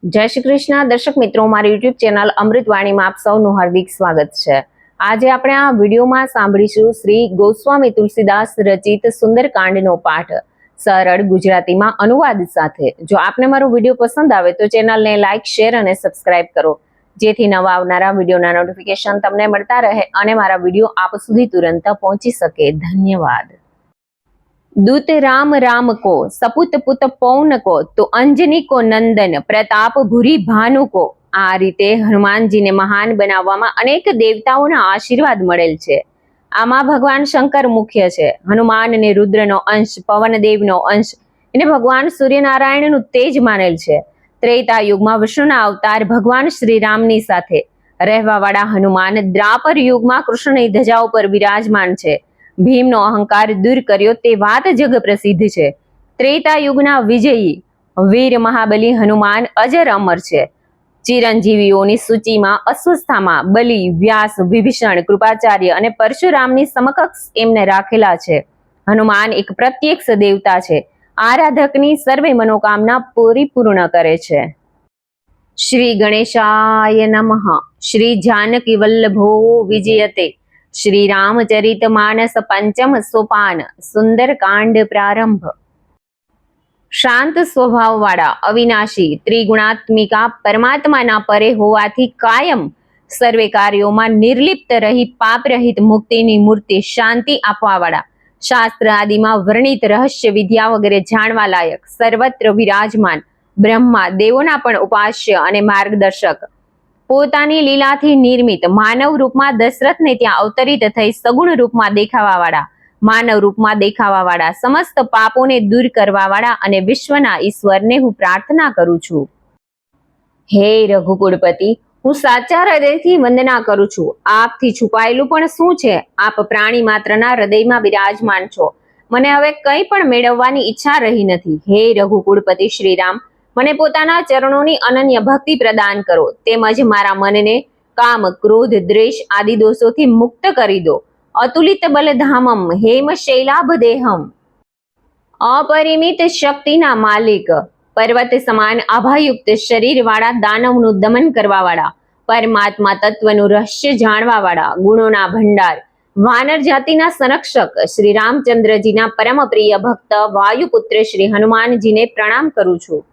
જય શ્રી કૃષ્ણ દર્શક મિત્રો, મારી યુટ્યુબ ચેનલ અમૃતવાણીમાં આપ સૌનું હાર્દિક સ્વાગત છે। આજે આપણે આ વિડીયોમાં સાંભળીશું શ્રી ગોસ્વામી તુલસીદાસ રચિત સુંદરકાંડનો પાઠ સરળ ગુજરાતીમાં અનુવાદ સાથે। જો આપને મારો વિડીયો પસંદ આવે તો ચેનલને લાઇક, શેર અને સબસ્ક્રાઇબ કરો, જેથી નવા આવનારા વિડીયોના નોટિફિકેશન તમને મળતા રહે અને મારા વિડીયો આપ સુધી તુરંત પહોંચી શકે। ધન્યવાદ। दूत राम राम को सपुत पुत पौन को तो अंजनी को नंदन प्रताप भूरी भानु को। આ રીતે હનુમાનજીને મહાન બનાવવામાં અનેક દેવતાઓના આશીર્વાદ મળેલ છે। આમાં ભગવાન શંકર મુખ્ય છે। હનુમાન ને રુદ્રનો અંશ, પવનદેવનો અંશ અને ભગવાન સૂર્યનારાયણનું તેજ માનેલ છે। ત્રેતા યુગમાં વિષ્ણુના અવતાર ભગવાન શ્રી રામની સાથે રહેવાવાળા હનુમાન દ્વાપર યુગમાં કૃષ્ણની ધજા ઉપર વિરાજમાન છે। ભીમનો અહંકાર દૂર કર્યો તે વાત જગ પ્રસિદ્ધ છે। ત્રેતા યુગના વિજયી વીર મહાબલી હનુમાન અજર અમર છે। ચિરંજીવીઓની સૂચિમાં અસ્વસ્થામાં બલિ, વ્યાસ, વિભીષણ, કૃપાચાર્ય અને પરશુરામની સમકક્ષ એમને રાખેલા છે। હનુમાન એક પ્રત્યક્ષ દેવતા છે। આરાધકની સર્વે મનોકામના પરિપૂર્ણ કરે છે। શ્રી ગણેશાય નમઃ। શ્રી જાનકી વલ્લભો વિજયતે। શ્રી રામચરિત માનસ પંચમ સોપાન। સુંદરકાંડ પ્રારંભ। શાંત સ્વભાવ વાળા અવિનાશી ત્રિગુણાત્મિકા પરમાત્માના પરે હોવાથી કાયમ સર્વે કાર્યોમાં નિર્લિપ્ત રહી પાપ રહિત મુક્તિની મૂર્તિ શાંતિ આપવા વાળા શાસ્ત્ર આદિમાં વર્ણિત રહસ્ય વિદ્યા વગેરે જાણવા લાયક સર્વત્ર વિરાજમાન બ્રહ્મા દેવોના પણ ઉપાસ્ય અને માર્ગદર્શક પોતાની લીલાથી નિર્મિત માનવ રૂપમાં દશરથને ત્યાં અવતરિત થઈ સગુણ રૂપમાં દેખાવા વાળા માનવ રૂપમાં દેખાવા વાળા સમસ્ત પાપોને દૂર કરવા વાળા અને વિશ્વના ઈશ્વરને હું પ્રાર્થના કરું છું। હે રઘુકુળપતિ, હું સાચા હૃદયથી વંદના કરું છું। આપથી છુપાયેલું પણ શું છે? આપ પ્રાણી માત્રના હૃદયમાં બિરાજમાન છો। મને હવે કંઈ પણ મેળવવાની ઈચ્છા રહી નથી। હે રઘુકુળપતિ શ્રીરામ, મને પોતાના ચરણોની અનન્ય ભક્તિ પ્રદાન કરો, તેમજ મારા મનને કામ, ક્રોધ, દ્વેષ આદિ દોષોથી મુક્ત કરી દો। અતુલિત બલધામમ હેમ શૈલાભદેહમ, અપરિમિત શક્તિના માલિક, પર્વત સમાન આભાયુક્ત શરીર વાળા દાનવનું દમન કરવા વાળા પરમાત્મા તત્વનું રહસ્ય જાણવા વાળા ગુણોના ભંડાર વાનર જાતિના સંરક્ષક શ્રી રામચંદ્રજીના પરમ પ્રિય ભક્ત વાયુપુત્ર શ્રી હનુમાનજીને પ્રણામ કરું છું।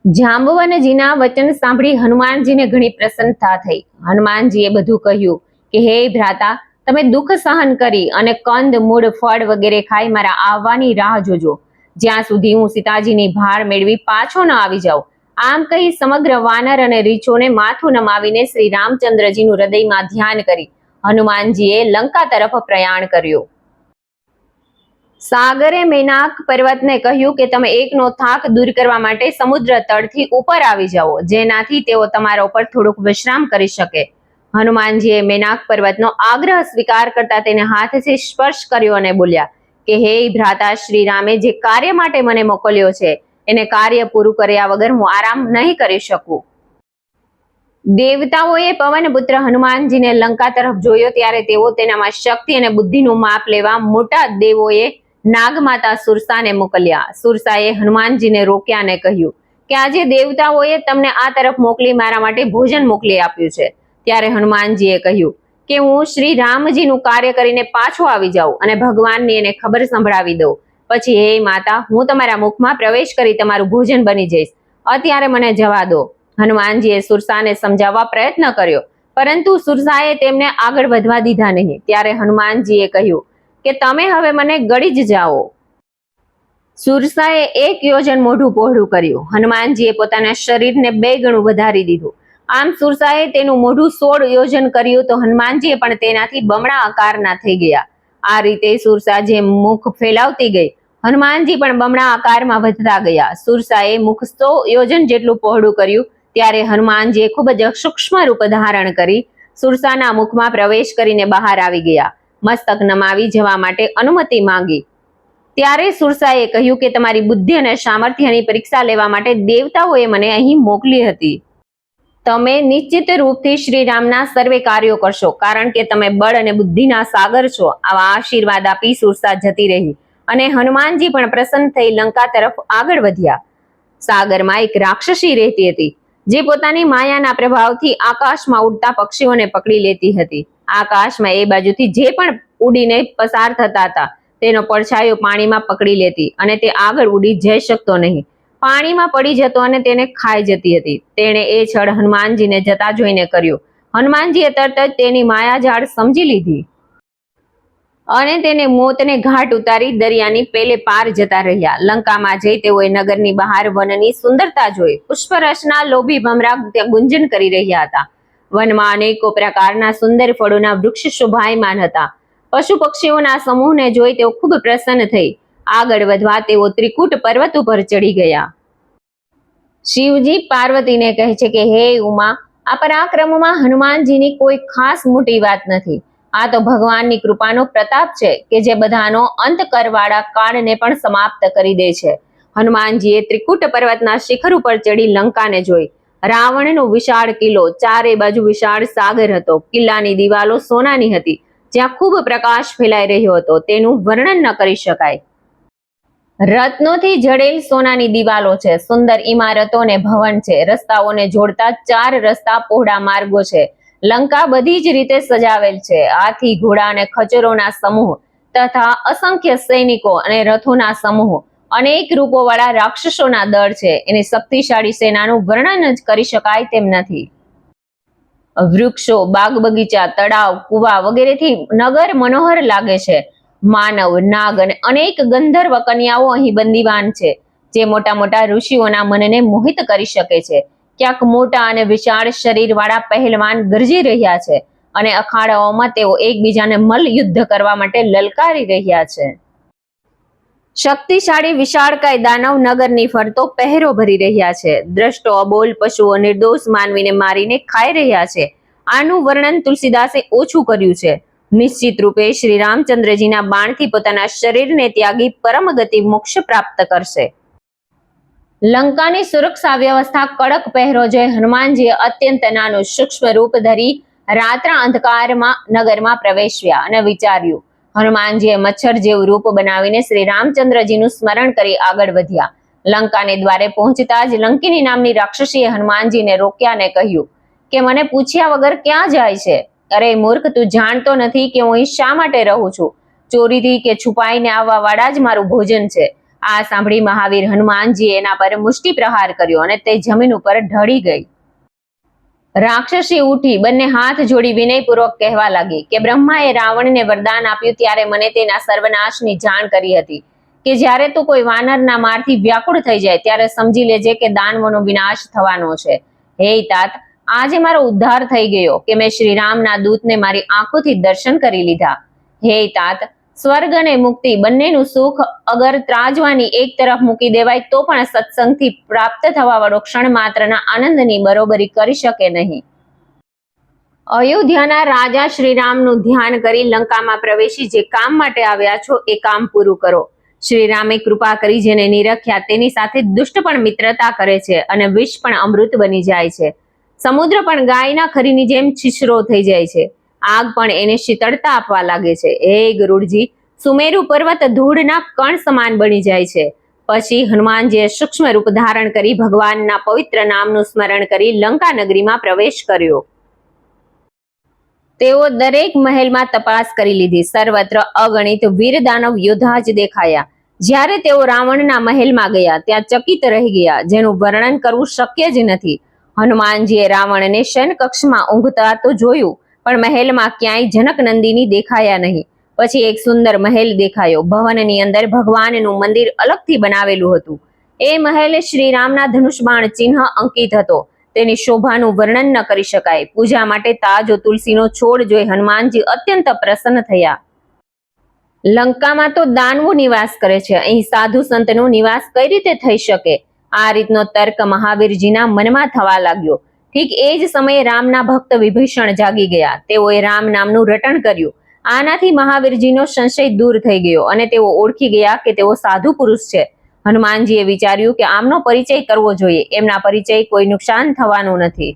જાંબવનજીના વચન સાંભળી હનુમાનજીને ઘણી પ્રસન્નતા થઈ। હનુમાનજીએ બધું કહ્યું કે હે ભ્રાતા, તમે દુઃખ સહન કરી અને કંદ, મૂળ, ફળ વગેરે ખાઈ મારા આવવાની રાહ જોજો, જ્યાં સુધી હું સીતાજીની ભાર મેળવી પાછો ન આવી જાઉં। આમ કહી સમગ્ર વાનર અને રીછોને માથું નમાવીને શ્રી રામચંદ્રજીનું હૃદયમાં ધ્યાન કરી હનુમાનજીએ લંકા તરફ પ્રયાણ કર્યો। સાગરે મેનાક પર્વતને કહ્યું કે તમે એકનો થાક દૂર કરવા માટે સમુદ્ર તળથી ઉપર આવી જાઓ, જેનાથી તેઓ તમારા ઉપર થોડુંક વિશ્રામ કરી શકે। હનુમાનજીએ મેનાક પર્વતનો આગ્રહ સ્વીકાર કરતા તેને હાથથી સ્પર્શ કર્યો અને બોલ્યા કે હે ભ્રાતા, શ્રી રામે જે કાર્ય માટે મને મોકલ્યો છે એને કાર્ય પૂરું કર્યા વગર હું આરામ નહીં કરી શકું। દેવતાઓએ પવનપુત્ર હનુમાનજીને લંકા તરફ જોયો ત્યારે તેઓ તેનામાં શક્તિ અને બુદ્ધિનું માપ લેવા મોટા દેવોએ નાગમાતા સુરસાને મોકલ્યા। સુરસાએ હનુમાનજીને રોક્યા અને કહ્યું કે આજે દેવતાઓએ તમને આ તરફ મોકલી મારા માટે ભોજન મોકલી આપ્યું છે। ત્યારે હનુમાનજીએ કહ્યું કે હું શ્રી રામજીનું કાર્ય કરીને પાછો આવી જાઉં અને ભગવાનની એને ખબર સંભળાવી દઉં, પછી હે માતા, હું તમારા મુખમાં પ્રવેશ કરી તમારું ભોજન બની જઈશ, અત્યારે મને જવા દો। હનુમાનજીએ સુરસાને સમજાવવા પ્રયત્ન કર્યો, પરંતુ સુરસાએ તેમને આગળ વધવા દીધા નહીં। ત્યારે હનુમાનજીએ કહ્યું કે તમે હવે મને ગળી જ જાઓ। સુરસાએ 1 યોજન મોઢું પહોળું કર્યું। હનુમાનજીએ પોતાના શરીરને 2 ગણું વધારી દીધું। આમ સુરસાએ તેનું મોઢું 16 યોજન કર્યું તો હનુમાનજી પણ તેનાથી બમણા આકારના થઈ ગયા। આ રીતે સુરસા જેમ મુખ ફેલાવતી ગઈ, હનુમાનજી પણ બમણા આકારમાં વધતા ગયા। સુરસાએ મુખ 100 યોજન જેટલું પહોળું કર્યું ત્યારે હનુમાનજીએ ખૂબ જ સૂક્ષ્મ રૂપ ધારણ કરી સુરસાના મુખમાં પ્રવેશ કરીને બહાર આવી ગયા। મસ્તક નમાવી જવા માટે અનુમતિ માંગી ત્યારે સુરસાએ કહ્યું કે તમારી બુદ્ધિ અને સામર્થ્યની પરીક્ષા લેવા માટે દેવતાઓએ મને અહીં મોકલી હતી। તમે નિશ્ચિત રૂપથી શ્રી રામના સર્વે કાર્યો કરશો, કારણ કે તમે બળ અને બુદ્ધિના સાગર છો। આવા આશીર્વાદ આપી સુરસા જતી રહી અને હનુમાનજી પણ પ્રસન્ન થઈ લંકા તરફ આગળ વધ્યા। સાગરમાં એક રાક્ષસી રહેતી હતી, જે પોતાની માયાના પ્રભાવથી આકાશમાં ઉડતા પક્ષીઓને પકડી લેતી હતી. આકાશમાં એ બાજુથી જે પણ ઉડીને પસાર થતા હતા તેનો પડછાયો પાણીમાં પકડી લેતી અને તે આગળ ઉડી જઈ શકતો નહીં. પાણીમાં પડી જતો અને તેને ખાઈ જતી હતી. તેણે એ છળ હનુમાનજીને જતા જોઈને કર્યો. હનુમાનજીએ તરત જ તેની માયાજાળ સમજી લીધી અને તેને મોતને ઘાટ ઉતારી દરિયાની પેલે પાર જતા રહ્યા. લંકામાં જઈ તેઓએ નગરની બહાર વનની સુંદરતા જોઈ. પુષ્પરસના લોભી ભમરા ત્યાં ગુંજન કરી રહ્યા હતા. વનમાં અનેકો પ્રકારના સુંદર ફળોના વૃક્ષ શોભાયમાન હતા. પશુ પક્ષીઓના સમૂહને જોઈ તેઓ ખૂબ પ્રસન્ન થઈ. આગળ વધવા તેઓ ત્રિકૂટ પર્વત ઉપર ચડી ગયા. શિવજી પાર્વતીને કહે છે કે હે ઉમા, આ પરાક્રમમાં હનુમાનજીની કોઈ ખાસ મોટી વાત નથી. આ તો ભગવાનની કૃપાનો પ્રતાપ છે કે જે બધાનો અંત કરવાળા કાળને પણ સમાપ્ત કરી દે છે. હનુમાનજીએ ત્રિકૂટ પર્વતના શિખર ઉપર ચડી લંકાને જોઈ. રાવણનો વિશાળ કિલ્લો, ચારે બાજુ વિશાળ સાગર હતો. કિલ્લાની દિવાલો સોનાની હતી, જ્યાં ખૂબ પ્રકાશ ફેલાઈ રહ્યો હતો. તેનું વર્ણન ન કરી શકાય. રત્નોથી જડેલ સોનાની દિવાલો છે. સુંદર ઇમારતો અને ભવન છે. રસ્તાઓને જોડતા 4 રસ્તા પહોળા માર્ગો છે. લંકા બધી જ રીતે સજાવેલ છે. હાથી, ઘોડા અને ખચરોના સમૂહ તથા અસંખ્ય સૈનિકો અને રથોના સમૂહ, અનેક રૂપોવાળા રાક્ષસોના દળ છે. એની શક્તિશાળી સેનાનું વર્ણન જ કરી શકાય તેમ નથી. વૃક્ષો, બાગ બગીચા, તળાવ, કુવા વગેરેથી નગર મનોહર લાગે છે. માનવ, નાગ અને અનેક ગંધર્વ કન્યાઓ અહીં બંદીવાન છે, જે મોટા મોટા ઋષિઓના મનને મોહિત કરી શકે છે. ક્યાંક મોટા અને વિશાળ શરીરવાળા પહેલવાન ગરજી રહ્યા છે અને અખાડાઓમાં તેઓ એકબીજાને મલ્લ યુદ્ધ કરવા માટે લલકારી રહ્યા છે. શક્તિશાળી વિશાળકાય દાનવ નગરની ફરતો પહેરો ભરી રહ્યા છે. દ્રષ્ટો અબોલ પશુઓ નિર્દોષ માનવીને મારીને ખાઈ રહ્યા છે. આનું વર્ણન તુલસીદાસે ઓછું કર્યું છે. નિશ્ચિત રૂપે શ્રી રામચંદ્રજીના બાણથી પોતાના શરીરને ત્યાગી પરમ ગતિ મોક્ષ પ્રાપ્ત કરશે. લંકાની સુરક્ષા વ્યવસ્થા કડક પહેરો જોઈ હનુમાનજીએ અત્યંત નાનું સૂક્ષ્મ રૂપ ધરી રાત્રા અંધકારમાં નગરમાં પ્રવેશ્યા અને વિચાર્યું. હનુમાનજીએ મચ્છર જેવું રૂપ બનાવીને શ્રી રામચંદ્રજીનું સ્મરણ કરી આગળ વધ્યા. લંકાને દ્વારે પહોંચતા જ લંકિની નામની રાક્ષસીએ હનુમાનજીને રોક્યા અને કહ્યું કે મને પૂછ્યા વગર ક્યાં જાય છે? અરે મૂર્ખ, તું જાણતો નથી કે હું અહીં શા માટે રહું છું? ચોરીથી કે છુપાઈને આવવા વાળા જ મારું ભોજન છે. આ સાંભળી મહાવીર હનુમાનજીએ એના પર મુષ્ટિ પ્રહાર કર્યો અને તે જમીન ઉપર ઢળી ગઈ. રાક્ષસી ઉઠી બંને હાથ જોડી વિનયપૂર્વક કહેવા લાગી કે બ્રહ્માએ રાવણને વરદાન આપ્યું ત્યારે મને તેના સર્વનાશની જાણ કરી હતી કે જ્યારે તું કોઈ વાનરના મારથી વ્યાકુળ થઈ જાય ત્યારે સમજી લેજે કે દાનવોનો વિનાશ થવાનો છે. હે તાત, આજે મારો ઉદ્ધાર થઈ ગયો કે મેં શ્રી રામના દૂતને મારી આંખોથી દર્શન કરી લીધા. હે તાત, સ્વર્ગ અને મુક્તિ બંનેનું સુખ અગર ત્રાજવાની એક તરફ મૂકી દેવાય તો પણ સત્સંગથી પ્રાપ્ત થવા વાળો ક્ષણ માત્રના આનંદની બરોબરી કરી શકે નહીં. અયોધ્યાના રાજા શ્રીરામનું ધ્યાન કરી લંકામાં પ્રવેશી જે કામ માટે આવ્યા છો એ કામ પૂરું કરો. શ્રીરામે કૃપા કરી જેને નિરખ્યા તેની સાથે દુષ્ટ પણ મિત્રતા કરે છે અને વિષ પણ અમૃત બની જાય છે. સમુદ્ર પણ ગાયના ખરીની જેમ છીછરો થઈ જાય છે. આગ પણ એને શીતળતા આપવા લાગે છે. હે ગરુડજી, સુમેરુ પર્વત ધૂળના કણ સમાન બની જાય છે. પછી હનુમાનજીએ સૂક્ષ્મ રૂપ ધારણ કરી ભગવાનના પવિત્ર નામનું સ્મરણ કરી લંકા નગરીમાં પ્રવેશ કર્યો. તેઓ દરેક મહેલમાં તપાસ કરી લીધી. સર્વત્ર અગણિત વીર દાનવ યોદ્ધા જ દેખાયા. જ્યારે તેઓ રાવણના મહેલમાં ગયા ત્યાં ચકિત રહી ગયા, જેનું વર્ણન કરવું શક્ય જ નથી. હનુમાનજીએ રાવણને શયન કક્ષમાં ઊંઘતા તો જોયું, પણ મહેલમાં ક્યાંય જનક નંદિની દેખાયા નહીં. પછી એક સુંદર મહેલ દેખાયો. ભવનની અંદર ભગવાનનું મંદિર અલગથી બનાવેલું હતું. એ મહેલ શ્રી રામના ધનુષબાણ ચિહ્ન અંકિત હતો. તેની શોભાનું વર્ણન ન કરી શકાય. પૂજા માટે તાજો તુલસીનો છોડ જોઈ હનુમાનજી અત્યંત પ્રસન્ન થયા. લંકામાં તો દાનવો નિવાસ કરે છે, અહીં સાધુ સંતનો નિવાસ કઈ રીતે થઈ શકે? આ રીતનો તર્ક મહાવીરજીના મનમાં થવા લાગ્યો. ઠીક એ જ સમયે રામના ભક્ત વિભીષણ જાગી ગયા. તેઓએ રામ નામનું રટણ કર્યું. આનાથી મહાવીરજીનો સંશય દૂર થઈ ગયો અને તેઓ ઓળખી ગયા કે તેઓ સાધુ પુરુષ છે. હનુમાનજીએ વિચાર્યું કે આમનો પરિચય કરવો જોઈએ. એમના પરિચય કોઈ નુકસાન થવાનું નથી.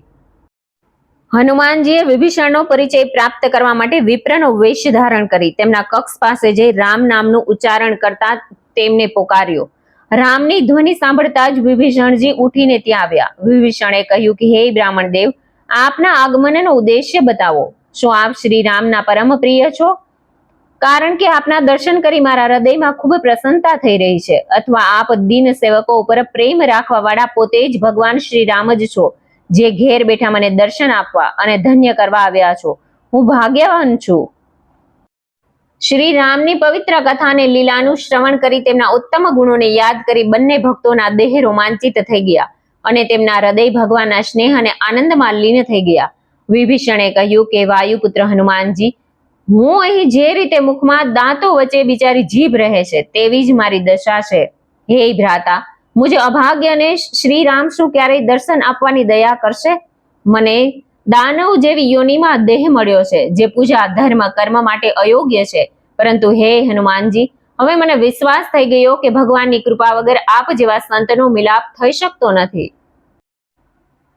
હનુમાનજીએ વિભીષણનો પરિચય પ્રાપ્ત કરવા માટે વિપ્રનો વેશ ધારણ કરી તેમના કક્ષ પાસે જઈ રામ નામનું ઉચ્ચારણ કરતા તેમને પોકાર્યો. રામની ધ્વનિ સાંભળતા જ વિભીષણજી ઉઠીને ત્યાં આવ્યા. વિભીષણે કહ્યું કે હે બ્રાહ્મણ દેવ, આપના આગમનનો ઉદ્દેશ્ય બતાવો. શું આપ શ્રી રામના પરમ પ્રિય છો? કારણ કે આપના દર્શન કરી મારા હૃદયમાં ખૂબ પ્રસન્નતા થઈ રહી છે. અથવા આપ દીન સેવકો ઉપર પ્રેમ રાખવા વાળા પોતે જ ભગવાન શ્રી રામ જ છો, જે ઘેર બેઠા મને દર્શન આપવા અને ધન્ય કરવા આવ્યા છો. હું ભાગ્યવાન છું. શ્રી રામની પવિત્ર કથાને લીલાનું શ્રવણ કરી તેમના ઉત્તમ ગુણોને યાદ કરી બંને ભક્તોના દેહ રોમાંચિત થઈ ગયા અને તેમના હૃદય ભગવાનના સ્નેહ અને આનંદમાં લીન થઈ ગયા. વિભીષણે કહ્યું કે વાયુપુત્ર હનુમાનજી, હું અહીં જે રીતે મુખમાં દાંતો વચ્ચે બિચારી જીભ રહે છે તેવી જ મારી દશા છે. હે ભ્રાતા, મુજે અભાગ્યને શ્રી રામ શું ક્યારેય દર્શન આપવાની દયા કરશે? મને દાનવ જેવી યોનિમાં દેહ મળ્યો છે, જે પૂજા ધર્મ કર્મ માટે અયોગ્ય છે. પરંતુ હે હનુમાનજી, હવે મને વિશ્વાસ થઈ ગયો કે ભગવાનની કૃપા વગર આપ જેવા સંતનો મિલાપ થઈ શકતો નથી.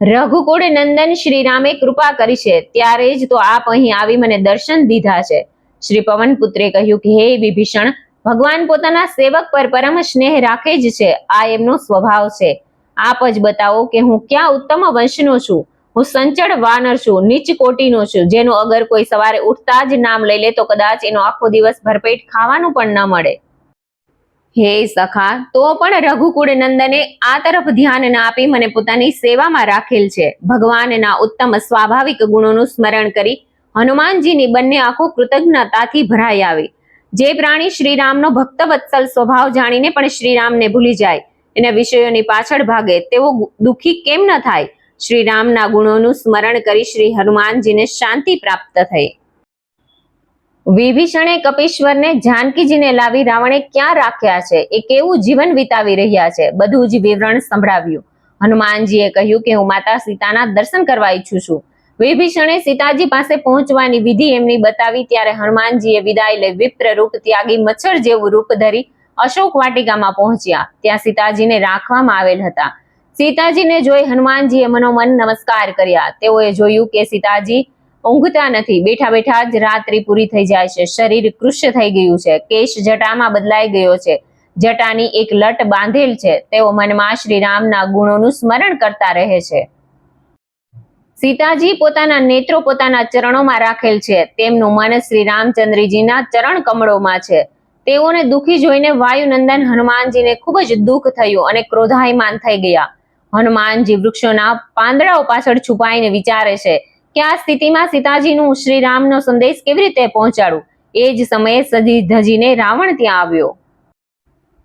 રઘુકુળ નંદન શ્રી રામે કૃપા કરી છે, ત્યારે જ તો આપ અહીં આવી મને દર્શન દીધા છે. શ્રી પવનપુત્રે કહ્યું કે હે વિભીષણ, ભગવાન પોતાના સેવક પર પરમ સ્નેહ રાખે જ છે. આ એમનો સ્વભાવ છે. આપ જ બતાવો કે હું ક્યાં ઉત્તમ વંશનો છું. હું સંચળ વાનર છું, નીચ કોટીનો છું, જેનું અગર કોઈ સવારે ઉઠતા જ નામ લઈ લે તો કદાચ એનો આખો દિવસ ભરપેટ ખાવાનું પણ ન મળે. હે સખા, તો પણ રઘુકુળ નંદને આ તરફ ધ્યાન ન આપી મને પોતાની સેવામાં રાખેલ છે. ભગવાનના ઉત્તમ સ્વાભાવિક ગુણોનું સ્મરણ કરી હનુમાનજીની બંને આંખો કૃતજ્ઞતાથી ભરાઈ આવી. જે પ્રાણી શ્રીરામનો ભક્તવત્સલ સ્વભાવ જાણીને પણ શ્રીરામને ભૂલી જાય, એના વિષયોની પાછળ ભાગે, તેઓ દુઃખી કેમ ન થાય? શ્રીરામના ગુણોનું સ્મરણ કરી શ્રી હનુમાનજીને શાંતિ પ્રાપ્ત થઈ. વિભીષણે કપીશ્વરને જાનકીજીને લાવી રાવણે ક્યાં રાખ્યા છે, એ કેવું જીવન વિતાવી રહ્યા છે, બધું જ વિવરણ સંભળાવ્યું. હનુમાનજીએ કહ્યું કે હું માતા સીતાના દર્શન કરવા ઈચ્છું છું. વિભીષણે સીતાજી પાસે પહોંચવાની વિધિ એમની બતાવી. ત્યારે હનુમાનજીએ વિદાય લઈ વિપ્ર રૂપ ત્યાગી મચ્છર જેવું રૂપ ધરી અશોક વાટિકામાં પહોંચ્યા. ત્યાં સીતાજીને રાખવામાં આવેલ હતા. સીતાજીને જોઈ હનુમાનજીએ મનોમન નમસ્કાર કર્યા. તેઓએ જોયું કે સીતાજી ઊંઘતા નથી, બેઠા બેઠા જ રાત્રિ પૂરી થઈ જાય છે. શરીર કૃશ્ય થઈ ગયું છે, કેશ જટામાં બદલાઈ ગયો છે, જટાની એક લટ બાંધેલ છે. તેઓ મનમાં શ્રી રામના ગુણોનું સ્મરણ કરતા રહે છે. સીતાજી પોતાના નેત્રો પોતાના ચરણોમાં રાખેલ છે. તેમનું મન શ્રી રામચંદ્રજીના ચરણ કમળોમાં છે. તેઓને દુઃખી જોઈને વાયુનંદન હનુમાનજીને ખૂબ જ દુઃખ થયું અને ક્રોધાયમાન થઈ ગયા. હનુમાનજી વૃક્ષોના પાંદડાઓ પાછળ છુપાઈને વિચારે છે કે આ સ્થિતિમાં સીતાજીનું શ્રી રામનો સંદેશ કેવી રીતે પહોંચાડું. એ જ સમયે સજી ધજીને રાવણ ત્યાં આવ્યો.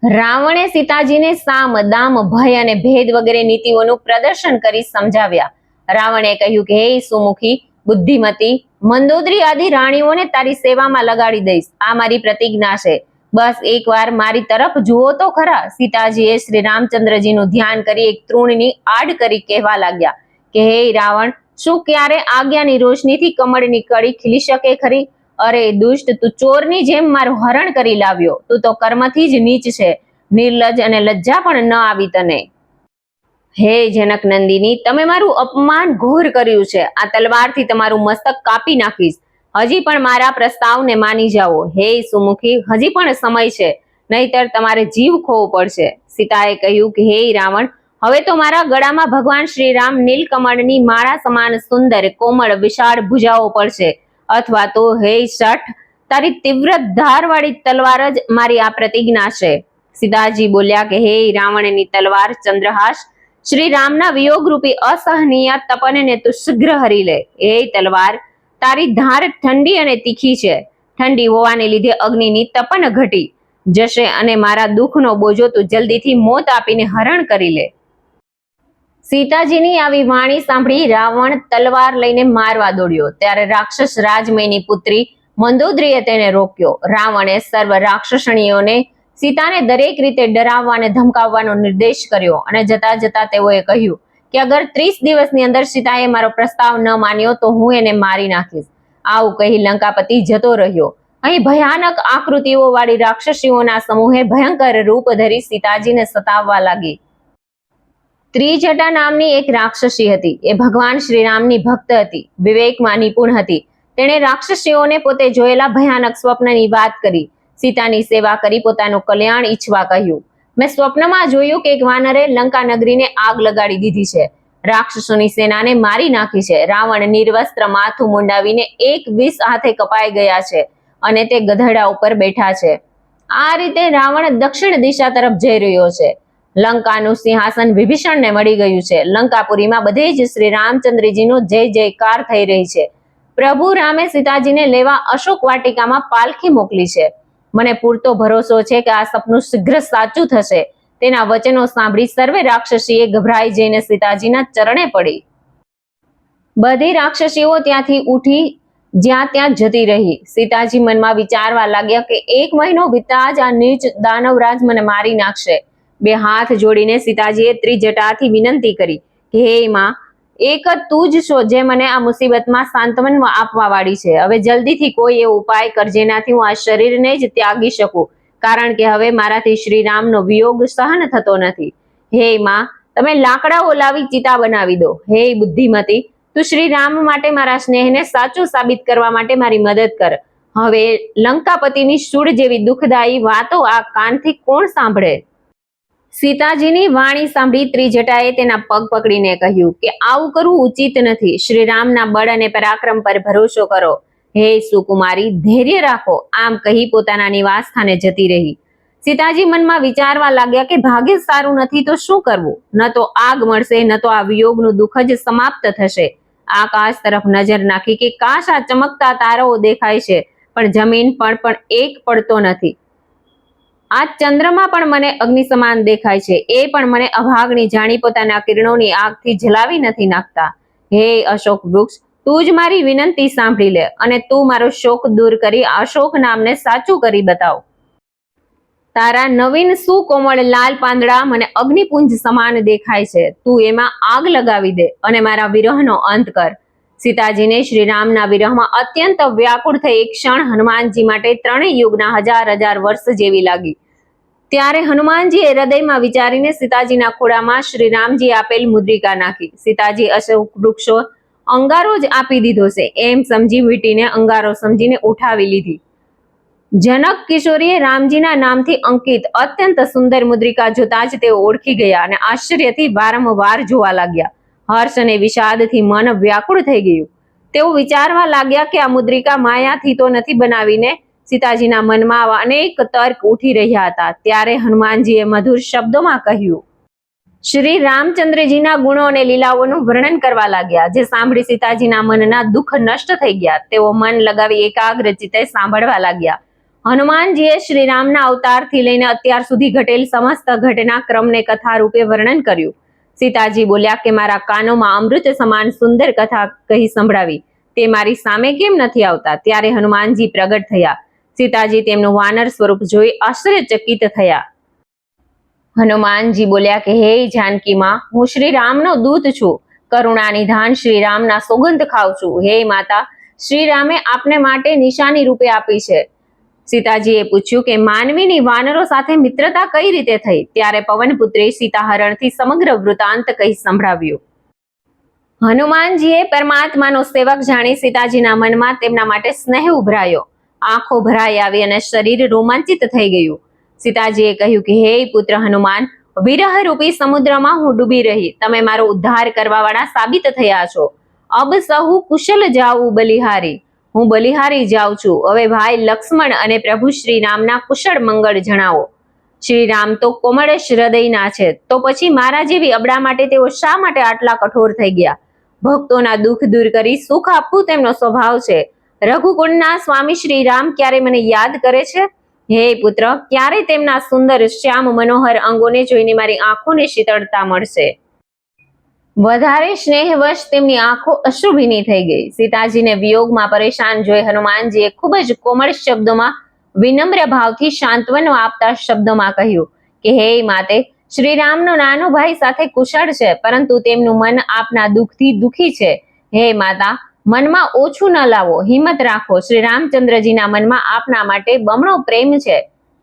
રાવણે સીતાજીને સામ દામ ભય અને ભેદ વગેરે નીતિઓનું પ્રદર્શન કરી સમજાવ્યા. રાવણે કહ્યું કે હે સુમુખી, બુદ્ધિમતી, મંદોદરી આદિ રાણીઓને તારી સેવામાં લગાડી દઈશ. આ મારી પ્રતિજ્ઞા છે. બસ એકવાર મારી તરફ જુઓ તો ખરા. સીતાજીએ શ્રી રામચંદ્રજીનું ધ્યાન કરી એક તૃણની આડ કરી કહેવા લાગ્યા કે હે રાવણ, શું ક્યારે આજ્ઞાની રોશનીથી કમળની કળી ખીલી શકે ખરી? અરે દુષ્ટ, તું ચોરની જેમ મારું હરણ કરી લાવ્યો. તું તો કર્મથી જ નીચ છે. નિર્લજ અને લજ્જા પણ ન આવી તને. હે જનક નંદિની, તમે મારું અપમાન ઘોર કર્યું છે. આ તલવારથી તમારું મસ્તક કાપી નાખીશ. હજી પણ મારા પ્રસ્તાવને માની જાઓ. હે સુમુખી, હજી પણ સમય છે, નહીતર તમારે જીવ ખોવો પડશે. સીતાએ કહ્યું કે હે રાવણ, હવે તો મારા ગળામાં ભગવાન શ્રી રામ નીલકમળની માળા સમાન સુંદર કોમળ વિશાળ ભુજાઓ પડશે, અથવા તો હે શઠ, તારી તીવ્ર ધારવાળી તલવાર જ મારી આ પ્રતિજ્ઞા છે. સીતાજી બોલ્યા કે હે રાવણની તલવાર ચંદ્રહાસ, શ્રી રામના વિયોગ રૂપી અસહનીય તપનને તું શીઘ્ર હરી લે. હે તલવાર, તારી ધાર ઠંડી અને તીખી છે. ઠંડી હોવાને લીધે અગ્નિની તપન ઘટી જશે અને મારા દુઃખનો બોજો તું જલ્દીથી મોત આપીને હરણ કરી લે. સીતાજીની આવી વાણી સાંભળી રાવણ તલવાર લઈને મારવા દોડ્યો. ત્યારે રાક્ષસ રાજમયની પુત્રી મંદોદરીએ તેને રોક્યો. રાવણે સર્વ રાક્ષસણીઓને સીતાને દરેક રીતે ડરાવવા અને ધમકાવવાનો નિર્દેશ કર્યો અને જતા જતા તેઓએ કહ્યું કે અગર 30 દિવસની અંદર સીતાએ મારો પ્રસ્તાવ ન માન્યો તો હું એને મારી નાખીશ. આવું કહી લંકાપતિ જતો રહ્યો. અહીં ભયાનક આકૃતિઓ વાળી રાક્ષસીઓના સમૂહે ભયંકર રૂપ ધરી સીતાજીને સતાવવા લાગી. ત્રિજટા નામની એક રાક્ષસી હતી. એ ભગવાન શ્રીરામની ભક્ત હતી, વિવેકમાં નિપુણ હતી. તેણે રાક્ષસીઓને પોતે જોયેલા ભયાનક સ્વપ્નની વાત કરી. સીતાની સેવા કરી પોતાનું કલ્યાણ ઈચ્છવા કહ્યું. મેં સ્વપ્નમાં જોયું કે એક વાનરે લંકા નગરીને આગ લગાડી દીધી છે, રાક્ષસોની સેનાને મારી નાખી છે. રાવણ નિર્વસ્ત્ર માથું મુંડાવીને 21 હાથે કપાઈ ગયા છે અને તે ગધેડા ઉપર બેઠા છે. આ રીતે રાવણ દક્ષિણ દિશા તરફ જઈ રહ્યો છે. લંકાનું સિંહાસન વિભીષણને મળી ગયું છે. લંકાપુરીમાં બધે જ શ્રી રામચંદ્રજીનો જય જયકાર થઈ રહી છે. પ્રભુ રામે સીતાજીને લેવા અશોક વાટિકામાં પાલખી મોકલી છે. મને પૂરતો ભરોસો છે કે આ સપનું શીઘ્ર સાચું થશે. તેના વચનો સાંભળી સર્વે રાક્ષસીએ ગભરાઈ જઈને સીતાજીના ચરણે પડી. બધી રાક્ષસીઓ ત્યાંથી ઉઠી જ્યાં ત્યાં જતી રહી. સીતાજી મનમાં વિચારવા લાગ્યા કે 1 મહિનો વીતતા જ આ નીચ દાનવરાજ મને મારી નાખશે. 2 હાથ જોડીને સીતાજીએ ત્રિજટાથી વિનંતી કરી કે હે માં, એક જ તું જ છો જે મને આ મુસીબતમાં સાંત્વન આપવા વાળી છે. હવે જલ્દીથી કોઈ એવો ઉપાય કર જેનાથી હું આ શરીરને જ ત્યાગી શકું, કારણ કે હવે મારાથી શ્રી રામનો વિયોગ સહન થતો નથી. હે માં, તમે લાકડાઓ લાવી ચિતા બનાવી દો. હે બુદ્ધિમતી, તું શ્રી રામ માટે મારા સ્નેહને સાચું સાબિત કરવા માટે મારી મદદ કર. હવે લંકાપતિની શૂળ જેવી દુઃખદાયી વાતો આ કાનથી કોણ સાંભળે? સીતાજીની વાણી સાંભળી ત્રિજટાએ તેના પગ પકડીને કહ્યું કે આવું કરવું ઉચિત નથી. શ્રી રામના બળ અને પરાક્રમ પર ભરોસો કરો. હે સુકુમારી, ધૈર્ય રાખો. આમ કહી પોતાના નિવાસ સ્થાને જતી રહી. સીતાજી મનમાં વિચારવા લાગ્યા કે ભાગ્ય સારું નથી તો શું કરવું? ન તો આગ મળશે, ન તો આ વિયોગનું દુઃખ જ સમાપ્ત થશે. આકાશ તરફ નજર નાખી કે કાશ આ ચમકતા તારાઓ દેખાય છે, પણ જમીન પર પણ એક પડતો નથી. આ ચંદ્રમાં પણ મને અગ્નિ સમાન દેખાય છે, એ પણ મને અભાગની જાણી પોતાના કિરણોની આગથી જલાવી નથી નાખતા. હે અશોક વૃક્ષ, તું જ મારી વિનંતી સાંભળી લે અને તું મારો શોક દૂર કરી અશોક નામને સાચું કરી બતાવ. તારા નવીન સુકોમળ લાલ પાંદડા મને અગ્નિપુંજ સમાન દેખાય છે. તું એમાં આગ લગાવી દે અને મારા વિરહનો અંત કર. સીતાજીને શ્રી રામના વિરહમાં અત્યંત વ્યાકુળ થઈ એક ક્ષણ હનુમાનજી માટે 3 યુગના 1000 વર્ષ જેવી લાગી. ત્યારે હનુમાનજીએ હૃદયમાં વિચારીને સીતાજીના ખોળામાં શ્રી રામજી આપેલ મુદ્રિકા નાખી. સીતાજી અશોક વૃક્ષો અંગારો જ આપી દીધો છે એમ સમજી વીંટીને અંગારો સમજીને ઉઠાવી લીધી. જનક કિશોરીએ રામજીના નામથી અંકિત અત્યંત સુંદર મુદ્રિકા જોતા જ તેઓ ઓળખી ગયા અને આશ્ચર્યથી વારંવાર જોવા લાગ્યા. હર્ષ અને વિષાદથી મન વ્યાકુળ થઈ ગયું. તેઓ વિચારવા લાગ્યા કે આ મુદ્રિકા માયાથી તો નથી બનાવીને. સીતાજીના મનમાં આવા અનેક તર્ક ઉઠી રહ્યા હતા. ત્યારે હનુમાનજીએ મધુર શબ્દોમાં કહ્યું. શ્રી રામચંદ્રજીના ગુણો અને લીલાઓનું વર્ણન કરવા લાગ્યા, જે સાંભળી સીતાજીના મનના દુઃખ નષ્ટ થઈ ગયા. તેઓ મન લગાવી એકાગ્ર ચિત્તે સાંભળવા લાગ્યા. હનુમાનજીએ શ્રી રામના અવતારથી લઈને અત્યાર સુધી ઘટેલ સમસ્ત ઘટના ક્રમને કથા રૂપે વર્ણન કર્યું. સીતાજી બોલ્યા કે મારા કાનોમાં અમૃત સમાન સુંદર કથા કહી સંભળાવી, તે મારી સામે કેમ નથી આવતા? ત્યારે હનુમાનજી પ્રગટ થયા. સીતાજી તેમનું વાનર સ્વરૂપ જોઈ આશ્ચર્યચકિત થયા. હનુમાનજી બોલ્યા કે હે જાનકી માં, હું શ્રી રામનો દૂત છું. કરુણા નિધાન શ્રી રામના સોગંદ ખાઉં છું. હે માતા, શ્રી રામે આપને માટે નિશાની રૂપે આપી છે. સીતાજીએ પૂછ્યું કે માનવીની વાનરો સાથે મિત્રતા કઈ રીતે થઈ? ત્યારે પવનપુત્રે સીતાહરણથી સમગ્ર વૃતાંત કહી સંભળાવ્યું. હનુમાનજીએ પરમાત્માનો સેવક જાણી સીતાજીના મનમાં તેમના માટે સ્નેહ ઉભરાયો. આંખો ભરાઈ આવી અને શરીર રોમાંચિત થઈ ગયું. સીતાજીએ કહ્યું કે હે પુત્ર હનુમાન, વિરહ રૂપી સમુદ્રમાં હું ડૂબી રહી. તમે મારો ઉદ્ધાર કરવા વાળા સાબિત થયા છો. અબ સહુ કુશલ જાઉં બલિહારી. હું બલિહારી જાઉં છું. હવે ભાઈ લક્ષ્મણ અને પ્રભુ શ્રી રામના કુશળ મંગળ જણાવો. શ્રી રામ તો કોમળ હૃદયના છે, તો પછી મારા જેવી અબળા માટે તેઓ શા માટે આટલા કઠોર થઈ ગયા? ભક્તોના દુઃખ દૂર કરી સુખ આપવું તેમનો સ્વભાવ છે. રઘુકુળના સ્વામી શ્રી રામ ક્યારે મને યાદ કરે છે? હે પુત્ર, ક્યારે તેમના સુંદર શ્યામ મનોહર અંગોને જોઈને મારી આંખોને શીતળતા મળશે? વધારે સ્નેહવશ તેમની આંખો અશ્રુભીની થઈ ગઈ. સીતાજીને વિયોગમાં પરેશાન જોઈ હનુમાનજીએ ખૂબ જ કોમળ શબ્દોમાં વિનમ્ર ભાવથી સાંત્વનો આપતા શબ્દોમાં કહ્યું કે હે માતે, શ્રી રામનો નાનો ભાઈ સાથે કુશળ છે, પરંતુ તેમનું મન આપના દુઃખથી દુઃખી છે. હે માતા, મનમાં ઓછું ન લાવો, હિંમત રાખો. શ્રી રામચંદ્રજીના મનમાં આપના માટે બમણો પ્રેમ છે.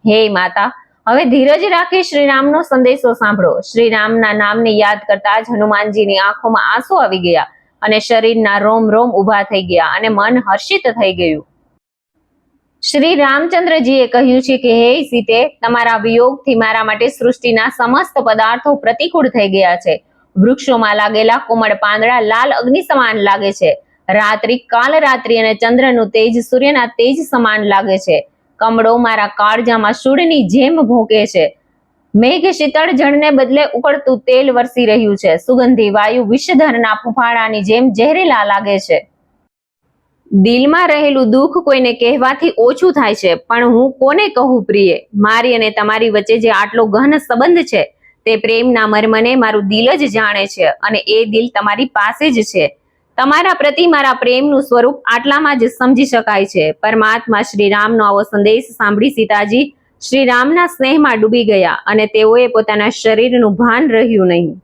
હે માતા, હવે ધીરજ રાખી શ્રી રામનો સંદેશો સાંભળો. શ્રી રામના નામને યાદ કરતા જ હનુમાનજીની આંખોમાં આંસુ આવી ગયા અને શરીરના રોમ રોમ ઊભા થઈ ગયા અને મન હર્ષિત થઈ ગયું. શ્રી રામચંદ્રજીએ કહ્યું છે કે હે સીતે, તમારા વિયોગથી મારા માટે સૃષ્ટિના સમસ્ત પદાર્થો પ્રતિકૂળ થઈ ગયા છે. વૃક્ષોમાં લાગેલા કોમળ પાંદડા લાલ અગ્નિ સમાન લાગે છે. રાત્રિ કાલ રાત્રિ અને ચંદ્રનું તેજ સૂર્યના તેજ સમાન લાગે છે. કમળો મારા કાળજામાં શૂળની જેમ ભોંકે છે. મેઘ શીતળ જળને બદલે ઉકળતું તેલ વરસી રહ્યું છે. સુગંધી વાયુ વિષધરના ફૂફાડાની જેમ ઝેરીલા લાગે છે. દિલમાં રહેલું દુઃખ કોઈને કહેવાથી ઓછું થાય છે, પણ હું કોને કહું પ્રિય? મારી અને તમારી વચ્ચે જે આટલો ગહન સંબંધ છે તે પ્રેમના મર્મને મારું દિલ જ જાણે છે, અને એ દિલ તમારી પાસે જ છે. તમારા પ્રતિ મારા પ્રેમનું સ્વરૂપ આટલામાં જ સમજી શકાય છે. પરમાત્મા શ્રી રામનો આવો સંદેશ સાંભળી સીતાજી શ્રી રામના સ્નેહમાં ડૂબી ગયા અને તેઓએ પોતાના શરીરનું ભાન રહ્યું નહીં.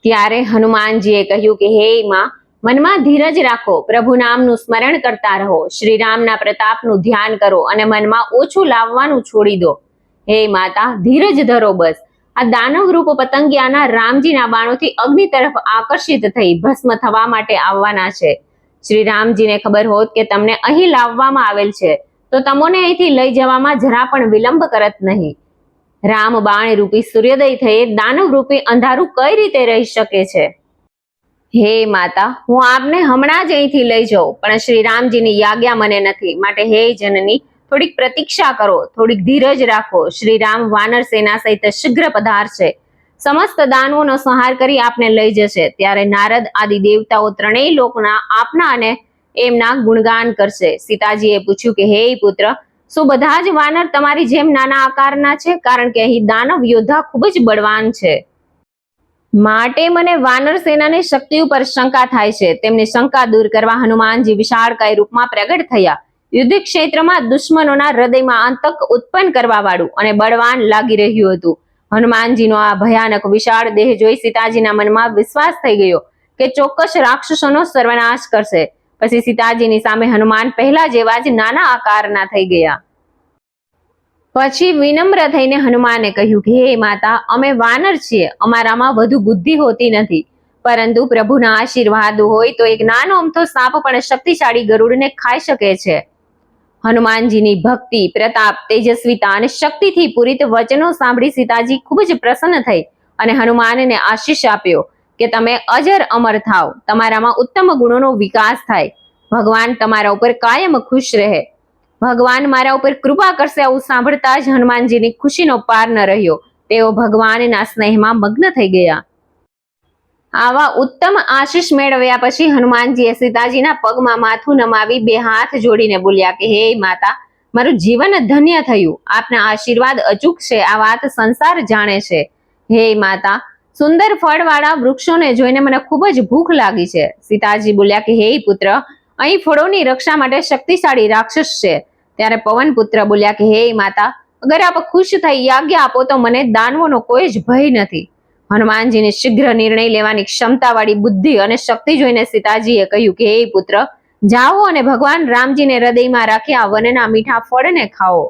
ત્યારે હનુમાનજીએ કહ્યું કે હે માં, મનમાં ધીરજ રાખો, પ્રભુ નામનું સ્મરણ કરતા રહો, શ્રી રામના પ્રતાપનું ધ્યાન કરો અને મનમાં ઓછું લાવવાનું છોડી દો. હે માતા, ધીરજ ધરો બસ. આ દાનવ રૂપ પતંગિયાના રામજીના બાણોથી અગ્નિ તરફ આકર્ષિત થઈ ભસ્મ થવા માટે આવવાના છે. શ્રી રામજીને ખબર હોત કે તમને અહીં લાવવામાં આવેલ છે તો તમોને અહીંથી લઈ જવામાં જરા પણ વિલંબ કરત નહીં. રામ બાણ રૂપી સૂર્યોદય થયે દાનવ રૂપી અંધારું કઈ રીતે રહી શકે છે? હે માતા, હું આપને હમણાં જ અહીંથી લઈ જાઉં, પણ શ્રી રામજીની આજ્ઞા મને નથી. માટે હે જનની, થોડીક પ્રતીક્ષા કરો, થોડીક ધીરજ રાખો. શ્રી રામ વાનર સેના સહિત શીઘ્ર પધારશે. સમસ્ત દાનવોનો સંહાર કરી આપને લઈ જશે. ત્યારે નારદ આદિ દેવતાઓ ત્રણેય લોકના આપના અને એમના ગુણગાન કરશે. સીતાજીએ પૂછ્યું કે હે પુત્ર, શું બધા જ વાનર તમારી જેમ નાના આકારના છે? કારણ કે અહીં દાનવ યોદ્ધા ખૂબ જ બળવાન છે. માટે મને વાનર સેનાની શક્તિ ઉપર શંકા થાય છે. તેમની શંકા દૂર કરવા હનુમાનજી વિશાળકાય રૂપમાં પ્રગટ થયા. યુદ્ધ ક્ષેત્રમાં દુશ્મનોના હૃદયમાં આતંક ઉત્પન્ન કરવા વાળું અને બળવાન લાગી રહ્યું હતું. હનુમાનજીનો આ ભયાનક વિશાળ દેહ જોઈ સીતાજીના મનમાં વિશ્વાસ થઈ ગયો કે ચોક્કસ રાક્ષસોનો સર્વનાશ કરશે. પછી સીતાજીની સામે હનુમાન પહેલા જેવા જ નાના આકારના થઈ ગયા. પછી વિનમ્ર થઈને હનુમાને કહ્યું કે હે માતા, અમે વાનર છીએ, અમારામાં વધુ બુદ્ધિ હોતી નથી, પરંતુ પ્રભુના આશીર્વાદ હોય તો એક નાનો અમથો સાપ પણ શક્તિશાળી ગરુડને ખાઈ શકે છે. હનુમાનજીની ભક્તિ, પ્રતાપ, તેજસ્વીતા અને શક્તિથી પૂરિત વચનો સાંભળી સીતાજી ખૂબ જ પ્રસન્ન થઈ અને હનુમાનને આશીષ આપ્યો કે તમે અજર અમર થાવ, તમારામાં ઉત્તમ ગુણોનો વિકાસ થાય, ભગવાન તમારા ઉપર કાયમ ખુશ રહે, ભગવાન મારા ઉપર કૃપા કરશે. આવું સાંભળતા જ હનુમાનજીની ખુશીનો પાર ન રહ્યો. તેઓ ભગવાનના સ્નેહમાં મગ્ન થઈ ગયા. આવા ઉત્તમ આશીષ મેળવ્યા પછી હનુમાનજીએ સીતાજીના પગમાં માથું નમાવી બે હાથ જોડીને બોલ્યા કે હે માતા, મારું જીવન ધન્ય થયું. આપના આશીર્વાદ અચૂક છે, આ વાત સંસાર જાણે છે. હે માતા, સુંદર ફળવાળા વૃક્ષોને જોઈને મને ખૂબ જ ભૂખ લાગી છે. સીતાજી બોલ્યા કે હે પુત્ર, અહીં ફળોની રક્ષા માટે શક્તિશાળી રાક્ષસ છે. ત્યારે પવન પુત્ર બોલ્યા કે હે માતા, અગર આપ ખુશ થઈ આજ્ઞા આપો તો મને દાનવોનો કોઈ જ ભય નથી. હનુમાનજીની શીઘ્ર નિર્ણય લેવાની ક્ષમતાવાળી બુદ્ધિ અને શક્તિ જોઈને સીતાજીએ કહ્યું કે હે પુત્ર, જાઓ અને ભગવાન રામજીને હૃદયમાં રાખી આ વનના મીઠા ફળને ખાઓ.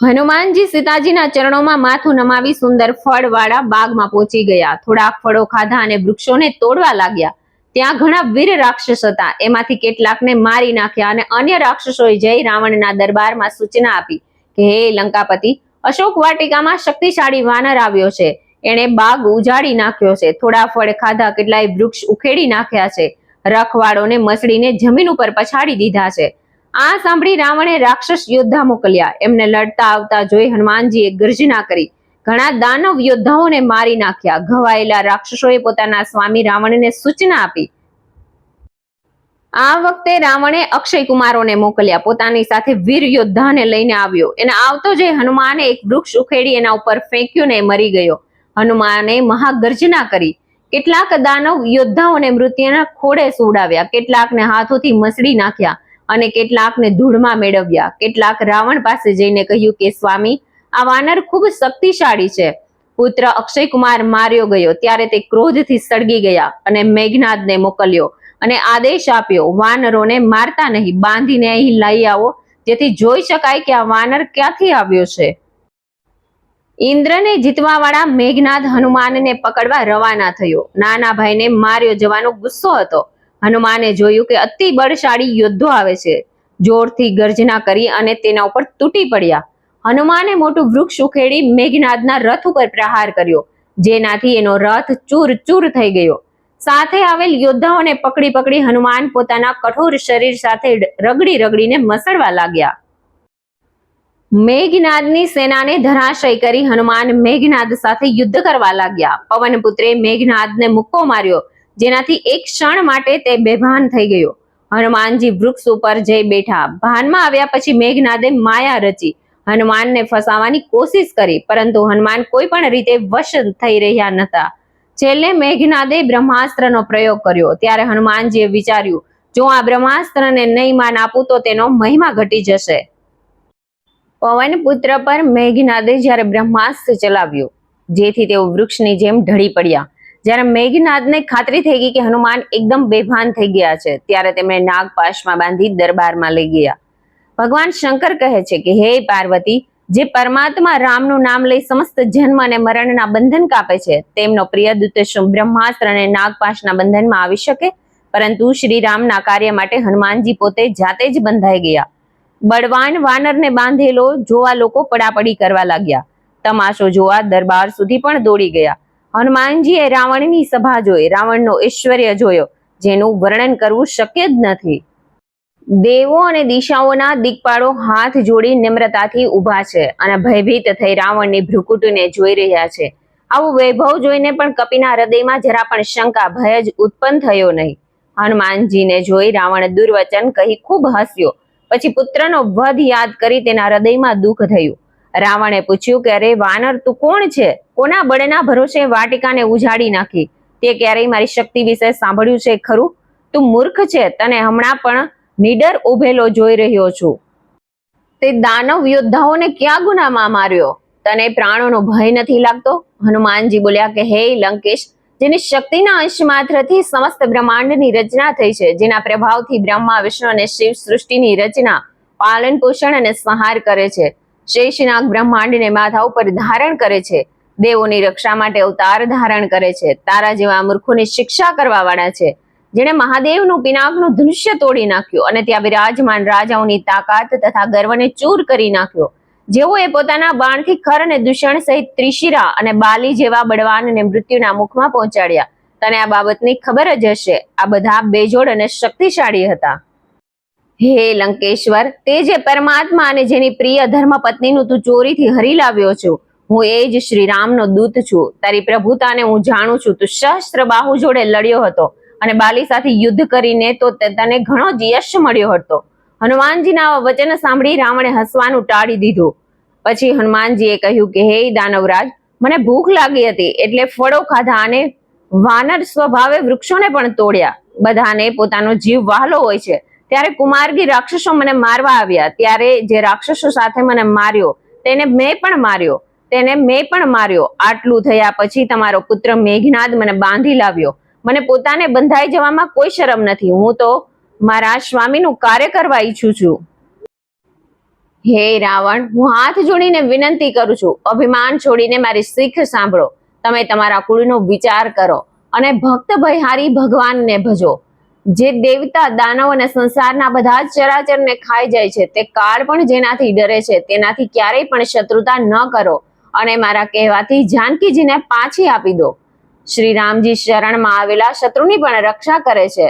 હનુમાનજી સીતાજીના ચરણોમાં માથું નમાવી સુંદર ફળવાળા બાગમાં પહોંચી ગયા. થોડાક ફળો ખાધા અને વૃક્ષોને તોડવા લાગ્યા. ત્યાં ઘણા વીર રાક્ષસ હતા. એમાંથી કેટલાકને મારી નાખ્યા અને અન્ય રાક્ષસોએ જઈ રાવણના દરબારમાં સૂચના આપી કે હે લંકાપતિ, અશોક વાટિકામાં શક્તિશાળી વાનર આવ્યો છે. એણે બાગ ઉજાડી નાખ્યો છે. થોડા ફળ ખાધા કેટલાય વૃક્ષ ઉખેડી નાખ્યા છે. રખવાડોને મસળીને જમીન ઉપર પછાડી દીધા છે. આ સાંભળી રાવણે રાક્ષસ યોદ્ધા મોકલ્યા. એમને લડતા આવતા જોઈ હનુમાનજીએ ગર્જના કરી ઘણા દાનવ યોદ્ધાઓને મારી નાખ્યા. ઘવાયેલા રાક્ષસોએ પોતાના સ્વામી રાવણને સૂચના આપી. આ વખતે રાવણે અક્ષય કુમારોને મોકલ્યા. પોતાની સાથે વીર યોદ્ધાને લઈને આવ્યો. એને આવતો જોઈ હનુમાને એક વૃક્ષ ઉખેડી એના ઉપર ફેંક્યું ને મરી ગયો. હનુમાને મહાગર્જના કરી. કેટલાક દાનવ યોદ્ધાઓને મૃત્યુના ખોળે સુવડાવ્યા, કેટલાકને હાથોથી મસળી નાખ્યા અને કેટલાકને ધૂળમાં મેળવ્યા. કેટલાક રાવણ પાસે જઈને કહ્યું કે સ્વામી, આ વાનર ખૂબ શક્તિશાળી છે. પુત્ર અક્ષય કુમાર માર્યો ગયો ત્યારે તે ક્રોધથી સળગી ગયા અને મેઘનાદને મોકલ્યો અને આદેશ આપ્યો, વાનરોને મારતા નહીં, બાંધીને અહીં લઈ આવો, જેથી જોઈ શકાય કે આ વાનર ક્યાંથી આવ્યો છે. ઇન્દ્રને જીતવા વાળા મેઘનાદ હનુમાનને પકડવા રવાના થયો. નાના ભાઈને માર્યો જવાનો ગુસ્સો હતો. હનુમાને જોયું કે અતિ બળશાળી યોદ્ધો આવે છે. જોરથી ગર્જના કરી અને તેના ઉપર તૂટી પડ્યા. હનુમાને મોટું વૃક્ષ ઉખેડી મેઘનાદના રથ ઉપર પ્રહાર કર્યો, જેનાથી એનો રથ ચૂર ચૂર થઈ ગયો. સાથે આવેલ યોદ્ધાઓને પકડી પકડી હનુમાન પોતાના કઠોર શરીર સાથે રગડી રગડીને મસળવા લાગ્યા. મેઘનાદની સેનાને ધરાશય કરી હનુમાન મેઘનાદ સાથે યુદ્ધ કરવા લાગ્યા. પવનપુત્રે મેઘનાદને મુક્કો માર્યો, જેનાથી એક ક્ષણ માટે તે બેભાન થઈ ગયો. હનુમાનજી વૃક્ષ ઉપર જઈ બેઠા. ભાનમાં આવ્યા પછી મેઘનાદે માયા રચી હનુમાનને ફસાવવાની કોશિશ કરી, પરંતુ હનુમાન કોઈ પણ રીતે વશ થઈ રહ્યા નહોતા. છેલ્લે મેઘનાદે બ્રહ્માસ્ત્રનો પ્રયોગ કર્યો. ત્યારે હનુમાનજીએ વિચાર્યું, જો આ બ્રહ્માસ્ત્રને નહીં માન આપું તો તેનો મહિમા ઘટી જશે. પવનપુત્ર પર મેઘનાદે જ્યારે બ્રહ્માસ્ત્ર ચલાવ્યું, જેથી તેઓ વૃક્ષની જેમ ઢળી પડ્યા. જ્યારે મેઘનાદને ખાતરી થઈ ગઈ કે હનુમાન એકદમ બેભાન થઈ ગયા છે, ત્યારે તેમણે નાગપાશમાં બાંધી દરબારમાં લઈ ગયા. ભગવાન શંકર કહે છે કે હે પાર્વતી, જે પરમાત્મા રામનું નામ લઈ સમસ્ત જન્મ અને મરણના બંધન કાપે છે, તેમનો પ્રિય દૂત શું બ્રહ્માસ્ત્ર અને નાગપાશના બંધનમાં આવી શકે? પરંતુ શ્રી રામના કાર્ય માટે હનુમાનજી પોતે જાતે જ બંધાઈ ગયા. બળવાન વાનરને બાંધેલો જોવા લોકો પડાપડી કરવા લાગ્યા. તમાશો જોવા દરબાર સુધી પણ દોડી ગયા. હનુમાનજીએ રાવણની સભા જોઈ, રાવણનો ઐશ્વર્ય જોયો, જેનું વર્ણન કરવું શક્ય જ નથી. દેવો અને દિશાઓના દિક્પાળો હાથ જોડી નિમ્રતાથી ઊભા છે અને ભયભીત થઈ રાવણની ભ્રુકુટીને જોઈ રહ્યા છે. આવું વૈભવ જોઈને પણ કપિના હૃદયમાં જરા પણ શંકા, ભય જ ઉત્પન્ન થયો નહીં. હનુમાનજીને જોઈ રાવણ દુર્વચન કહી ખૂબ હસ્યો. પછી પુત્રનો વધ યાદ કરી તેના હૃદયમાં દુઃખ થયું. રાવણે પૂછ્યું કે અરે વાનર, તું કોણ છે? કોના બળના ભરોસે વાટિકાને ઉજાડી નાખી? તે ક્યારેય મારી શક્તિ વિશે સાંભળ્યું છે ખરું? તું મૂર્ખ છે. તને હમણાં પણ નીડર ઉભેલો જોઈ રહ્યો છું. તે દાનવ યોદ્ધાઓને ક્યાં ગુનામાં માર્યો? તને પ્રાણોનો ભય નથી લાગતો? હનુમાનજી બોલ્યા કે હે લંકેશ, જેની શક્તિના અંશ માત્રથી સમસ્ત બ્રહ્માંડની રચના થઈ છે, જેના પ્રભાવથી બ્રહ્મા, વિષ્ણુ અને શિવ સૃષ્ટિની રચના, પાલન, પોષણ અને સંહાર કરે છે. શેષનાગ બ્રહ્માંડને માથા ઉપર ધારણ કરે છે. દેવોની રક્ષા માટે અવતાર ધારણ કરે છે. તારા જેવા મૂર્ખોની શિક્ષા કરવા વાળા છે, જેણે મહાદેવનું પિનાકનું ધનુષ્ય તોડી નાખ્યું અને ત્યાં વિરાજમાન રાજાઓની તાકાત તથા ગર્વને ચૂર કરી નાખ્યો. જેઓએ પોતાના બાણથી ખર અને દૂષણ સહિત ત્રિશિરા અને બાલી જેવા બળવાનને મૃત્યુના મુખમાં પહોંચાડ્યા. તને આ બાબતની ખબર જ હશે. આ બધા બેજોડ અને શક્તિશાળી હતા. હે લંકેશ્વર, તે જે પરમાત્મા અને જેની પ્રિય ધર્મપત્નીનું તું ચોરીથી હરી લાવ્યો છું, હું એ જ શ્રી રામનો દૂત છું. તારી પ્રભુતાને હું જાણું છું. તું સહસ્ત્ર બાહુ જોડે લડ્યો હતો અને બાલી સાથે યુદ્ધ કરીને તો તને ઘણો જ યશ મળ્યો હતો. હનુમાનજીના વચન સાંભળી રાવણે હસવાનું ટાળી દીધું. પછી હનુમાનજીએ કહ્યું કે હે દાનવરાજ, મને ભૂખ લાગી હતી એટલે ફળો ખાધા અને વાનર સ્વભાવે વૃક્ષોને પણ તોડ્યા. બધાને પોતાનો જીવ વહાલો હોય છે. ત્યારે કુમાર્ગી રાક્ષસો મને મારવા આવ્યા. ત્યારે જે રાક્ષસો સાથે મને માર્યો તેને મેં પણ માર્યો. આટલું થયા પછી તમારો પુત્ર મેઘનાદ મને બાંધી લાવ્યો. મને પોતાને બંધાઈ જવામાં કોઈ શરમ નથી. હું તો મારા સ્વામીનું કાર્ય કરવા ઈચ્છું છું. હે રાવણ, હું હાથ જોડીને વિનંતી કરું છું, અભિમાન છોડીને મારી શીખ સાંભળો. તમે તમારા કુળનો વિચાર કરો અને ભક્ત ભયહારી ભગવાનને ભજો. જે દેવતા, દાનવ અને સંસારના બધા જ ચરાચરને ખાઈ જાય છે, તે કાળ પણ જેનાથી ડરે છે, તેનાથી ક્યારેય પણ શત્રુતા ન કરો અને મારા કહેવાથી જાનકીજીને પાછી આપી દો. શ્રી રામજી શરણમાં આવેલા શત્રુની પણ રક્ષા કરે છે.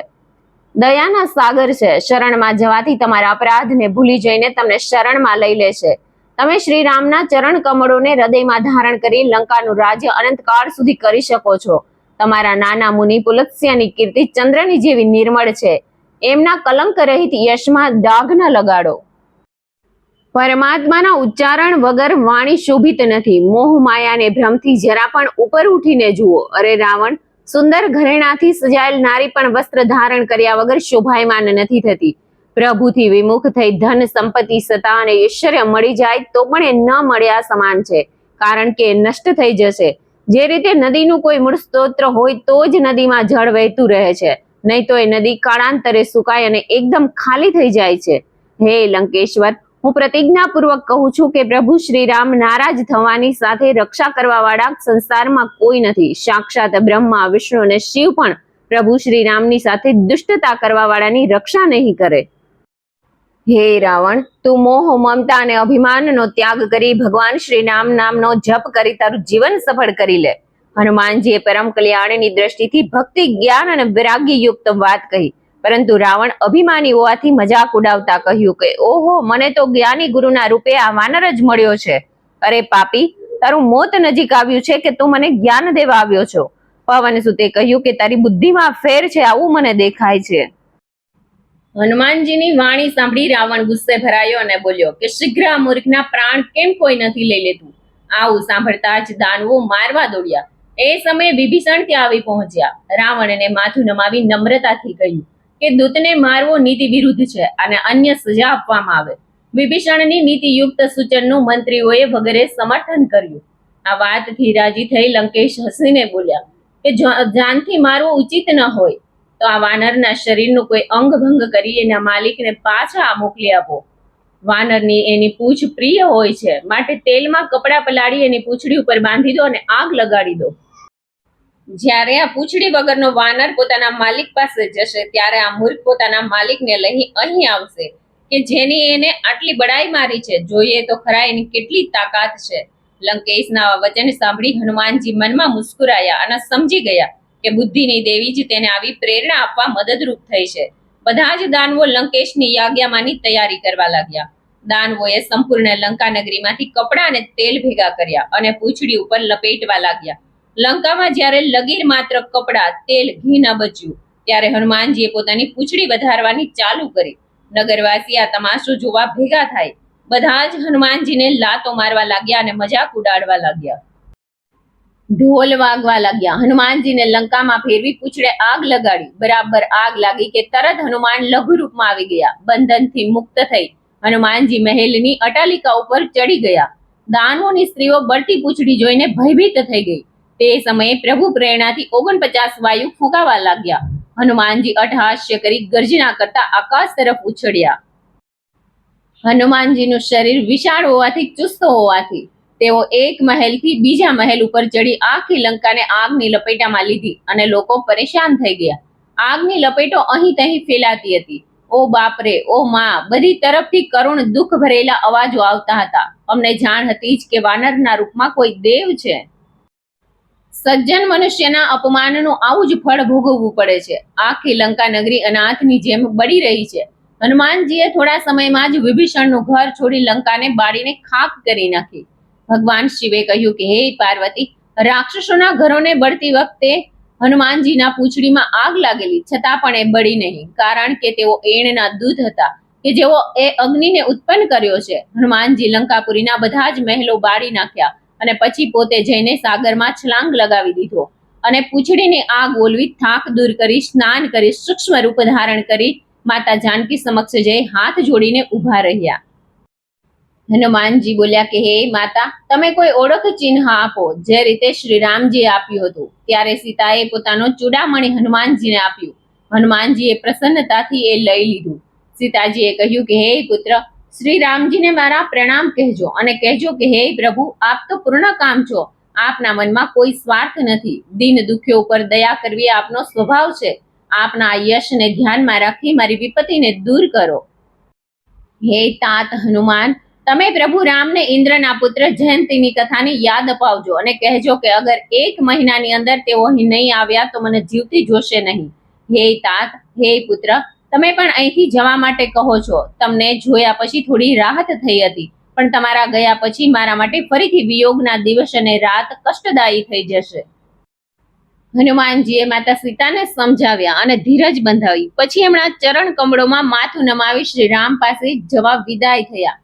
દયાના સાગર છે. શરણમાં જવાથી તમારા અપરાધને ભૂલી જઈને તમને શરણમાં લઈ લેશે. તમે શ્રી રામના ચરણ કમળોને હૃદયમાં ધારણ કરી લંકાનું રાજ્ય અનંતકાળ સુધી કરી શકો છો. તમારા નાના મુનિ પુલત્સ્યની કીર્તિ ચંદ્રની જેવી નિર્મળ છે. એમના કલંક રહિત યશમાં દાગ ન લગાડો. પરમાત્માના ઉચ્ચારણ વગર વાણી શોભિત નથી. મોહ માયાને ભ્રમથી જરા પણ ઉપર ઉઠીને જુઓ. અરે રાવણ, સુંદર ઘરેણાથી સજાયેલ નારી પણ વસ્ત્ર ધારણ કર્યા વગર શોભાયમાન નથી થતી. પ્રભુથી વિમુખ થઈ ધન, સંપત્તિ, સત્તા અને ઐશ્વર્ય મળી જાય તો પણ એ ન મળ્યા સમાન છે, કારણ કે એ નષ્ટ થઈ જશે. જે રીતે નદીનું કોઈ મૂળ સ્ત્રોત હોય તો જ નદીમાં જળ વહેતું રહે છે, નહીં તો એ નદી કાળાંતરે સુકાય અને એકદમ ખાલી થઈ જાય છે. હે લંકેશ્વર, હું પ્રતિજ્ઞાપૂર્વક કહું છું કે પ્રભુ શ્રી રામ નારાજ થવાની સાથે રક્ષા કરવા વાળા સંસારમાં કોઈ નથી. સાક્ષાત બ્રહ્મા, વિષ્ણુ અને શિવ પણ પ્રભુ શ્રી રામની સાથે દુષ્ટતા કરવા વાળાની રક્ષા નહીં કરે. હે રાવણ, તું મોહ મમતા અને અભિમાનનો ત્યાગ કરી ભગવાન શ્રી રામ નામનો જપ કરી તારું જીવન સફળ કરી લે. હનુમાનજીએ પરમ કલ્યાણની દ્રષ્ટિથી ભક્તિ, જ્ઞાન અને વૈરાગ્ય યુક્ત વાત કહી. પરંતુ રાવણ અભિમાની હોવાથી મજાક ઉડાવતા કહ્યું કે ઓહો, મને તો જ્ઞાની ગુરુના રૂપે આ વાનર જ મળ્યો છે. અરે પાપી, તારું મોત નજીક આવ્યું છે કે તું મને જ્ઞાન દેવા આવ્યો છો? પવનસુતે કહ્યું કે તારી બુદ્ધિમાં ફેર છે, આવું મને દેખાય છે. હનુમાનજીની વાણી સાંભળી રાવણ ગુસ્સે ભરાયો અને બોલ્યો કે શીઘ્ર આ મૂર્ખના પ્રાણ કેમ કોઈ નથી લઈ લેતું? આવું સાંભળતા જ દાનવો મારવા દોડ્યા. એ સમયે વિભીષણ ત્યાં આવી પહોંચ્યા. રાવણને માથું નમાવી નમ્રતાથી કહ્યું કે દૂતને મારવો નીતિ વિરુદ્ધ છે અને અન્ય સજા આપવામાં આવે. વિભીષણની નીતિયુક્ત સૂચનનું મંત્રીઓએ વગેરે સમર્થન કર્યું. આ વાતથી રાજી થઈ લંકેશ હસીને બોલ્યા કે જાનથી મારવો ઉચિત ન હોય તો આ વાનરના શરીરનું કોઈ અંગ ભંગ કરી એના માલિકને પાછા મોકલી આપો. વાનરની એની પૂંછ પ્રિય હોય છે, માટે તેલમાં કપડાં પલાળી એની પૂંછડી ઉપર બાંધી દો અને આગ લગાડી દો. જ્યારે આ પૂંછડી વગરનો વાનર પોતાના માલિક પાસે જશે ત્યારે આ મૂર્ખ પોતાના માલિકને લઈ અહીં આવશે કે જેની એને આટલી બડાઈ મારી છે. જોઈએ તો ખરા એની કેટલી તાકાત છે. લંકેશના વચન સાંભળી હનુમાનજી મનમાં મુસ્કુરાયા અને સમજી ગયા કે બુદ્ધિની દેવી જ તેને આવી પ્રેરણા આપવા મદદરૂપ થઈ છે. બધા જ દાનવો લંકેશની યાજ્ઞામાંની તૈયારી કરવા લાગ્યા. દાનવોએ સંપૂર્ણ લંકા નગરીમાંથી કપડા અને તેલ ભેગા કર્યા અને પૂંછડી ઉપર લપેટવા લાગ્યા. લંકામાં જ્યારે લગીર માત્ર કપડા, તેલ, ઘી ન બચ્યું ત્યારે હનુમાનજીએ પોતાની પૂંછડી વધારવાની ચાલુ કરી. નગરવાસી આ તમાશો જોવા ભેગા થાય. બધા જ હનુમાનજીને લાતો મારવા લાગ્યા અને મજાક ઉડાડવા લાગ્યા. ઢોલ વાગવા લાગ્યા. હનુમાનજીને લંકામાં ફેરવી પૂંછડે આગ લગાડી. બરાબર આગ લાગી કે તરત હનુમાન લઘુ રૂપમાં આવી ગયા. બંધનથી મુક્ત થઈ હનુમાનજી મહેલની અટાલિકા ઉપર ચડી ગયા. દાનવોની સ્ત્રીઓ બળતી પૂંછડી જોઈને ભયભીત થઈ ગઈ. તે સમયે પ્રભુ પ્રેરણાથી 49 વાયુ ફૂંકાવા લાગ્યા. હનુમાનજી અટ્ટહાસ્ય કરી ગર્જના કરતા આકાશ તરફ ઉછળ્યા. હનુમાનજીનું શરીર વિશાળ હોવાથી, ચુસ્ત હોવાથી તેઓ એક મહેલથી બીજા મહેલ ઉપર ચડી આખી લંકાને આગની લપેટામાં લીધી અને લોકો પરેશાન થઈ ગયા. આગની લપેટો અહીં તહીં ફેલાતી હતી. ઓ બાપરે, ઓ માં, બધી તરફથી કરુણ દુઃખ ભરેલા અવાજો આવતા હતા. અમને જાણ હતી જ કે વાનરના રૂપમાં કોઈ દેવ છે. સજ્જન મનુષ્યના અપમાનનું આવું જ ફળ ભોગવવું પડે છે. આખી લંકા નગરી અનાથની જેમ બળી રહી છે. હનુમાનજીએ થોડા સમયમાં જ વિભીષણનું ઘર છોડી લંકાને બાળીને ખાક કરી નાખી. ભગવાન શિવે કહ્યું કે હે પાર્વતી, રાક્ષસોના ઘરોને બળતી વખતે હનુમાનજીના પૂંછડીમાં આગ લાગેલી, છતાં પણ એ બળી નહીં, કારણ કે તેઓ એણના દૂત હતા કે જેઓ એ અગ્નિને ઉત્પન્ન કર્યો છે. હનુમાનજી લંકાપુરીના બધા જ મહેલો બાળી નાખ્યા અને પછી પોતે જઈને સાગરમાં છલાંગ લગાવી દીધો અને પૂંછડીની આગ ઓલવી, થાક દૂર કરી, સ્નાન કરી, સૂક્ષ્મ રૂપ ધારણ કરી માતા જાનકી સમક્ષ જઈ હાથ જોડીને ઊભા રહ્યા. હનુમાનજી બોલ્યા કે હે માતા, તમે કોઈ ઓળખ ચિહ્ન આપો, જે રીતે શ્રી રામજીએ આપ્યું હતું. ત્યારે સીતાએ પોતાનો ચૂડામણી હનુમાનજીને આપ્યું. હનુમાનજીએ પ્રસન્નતાથી એ લઈ લીધું. સીતાજીએ કહ્યું કે હે પુત્ર, શ્રી રામજીને મારા પ્રણામ કહેજો અને કહેજો કે હે પ્રભુ, આપ તો પૂર્ણકામ છો. આપના મનમાં કોઈ સ્વાર્થ નથી. દીન દુખ્યો ઉપર દયા કરવી આપનો સ્વભાવ છે. આપના યશને ધ્યાનમાં રાખી મારી વિપત્તિને દૂર કરો. હે તાત હનુમાન, તમે પ્રભુ રામને ઇન્દ્રના પુત્ર જયંતીની કથાની યાદ અપાવજો અને કહેજો કે અગર 1 મહિનાની અંદર તેઓ અહીં નહીં આવ્યા તો મને જીવતી જોશે નહીં. હે તાત, હે પુત્ર, તમે પણ અહીંથી જવા માટે કહો છો. તમને જોયા પછી થોડી રાહત થઈ હતી, પણ તમારા ગયા પછી મારા માટે ફરીથી વિયોગના દિવસ અને રાત કષ્ટદાયી થઈ જશે. હનુમાનજીએ માતા સીતાને સમજાવ્યા અને ધીરજ બંધાવી. પછી એમના ચરણ કમળોમાં માથું નમાવી શ્રી રામ પાસે જવા વિદાય થયા.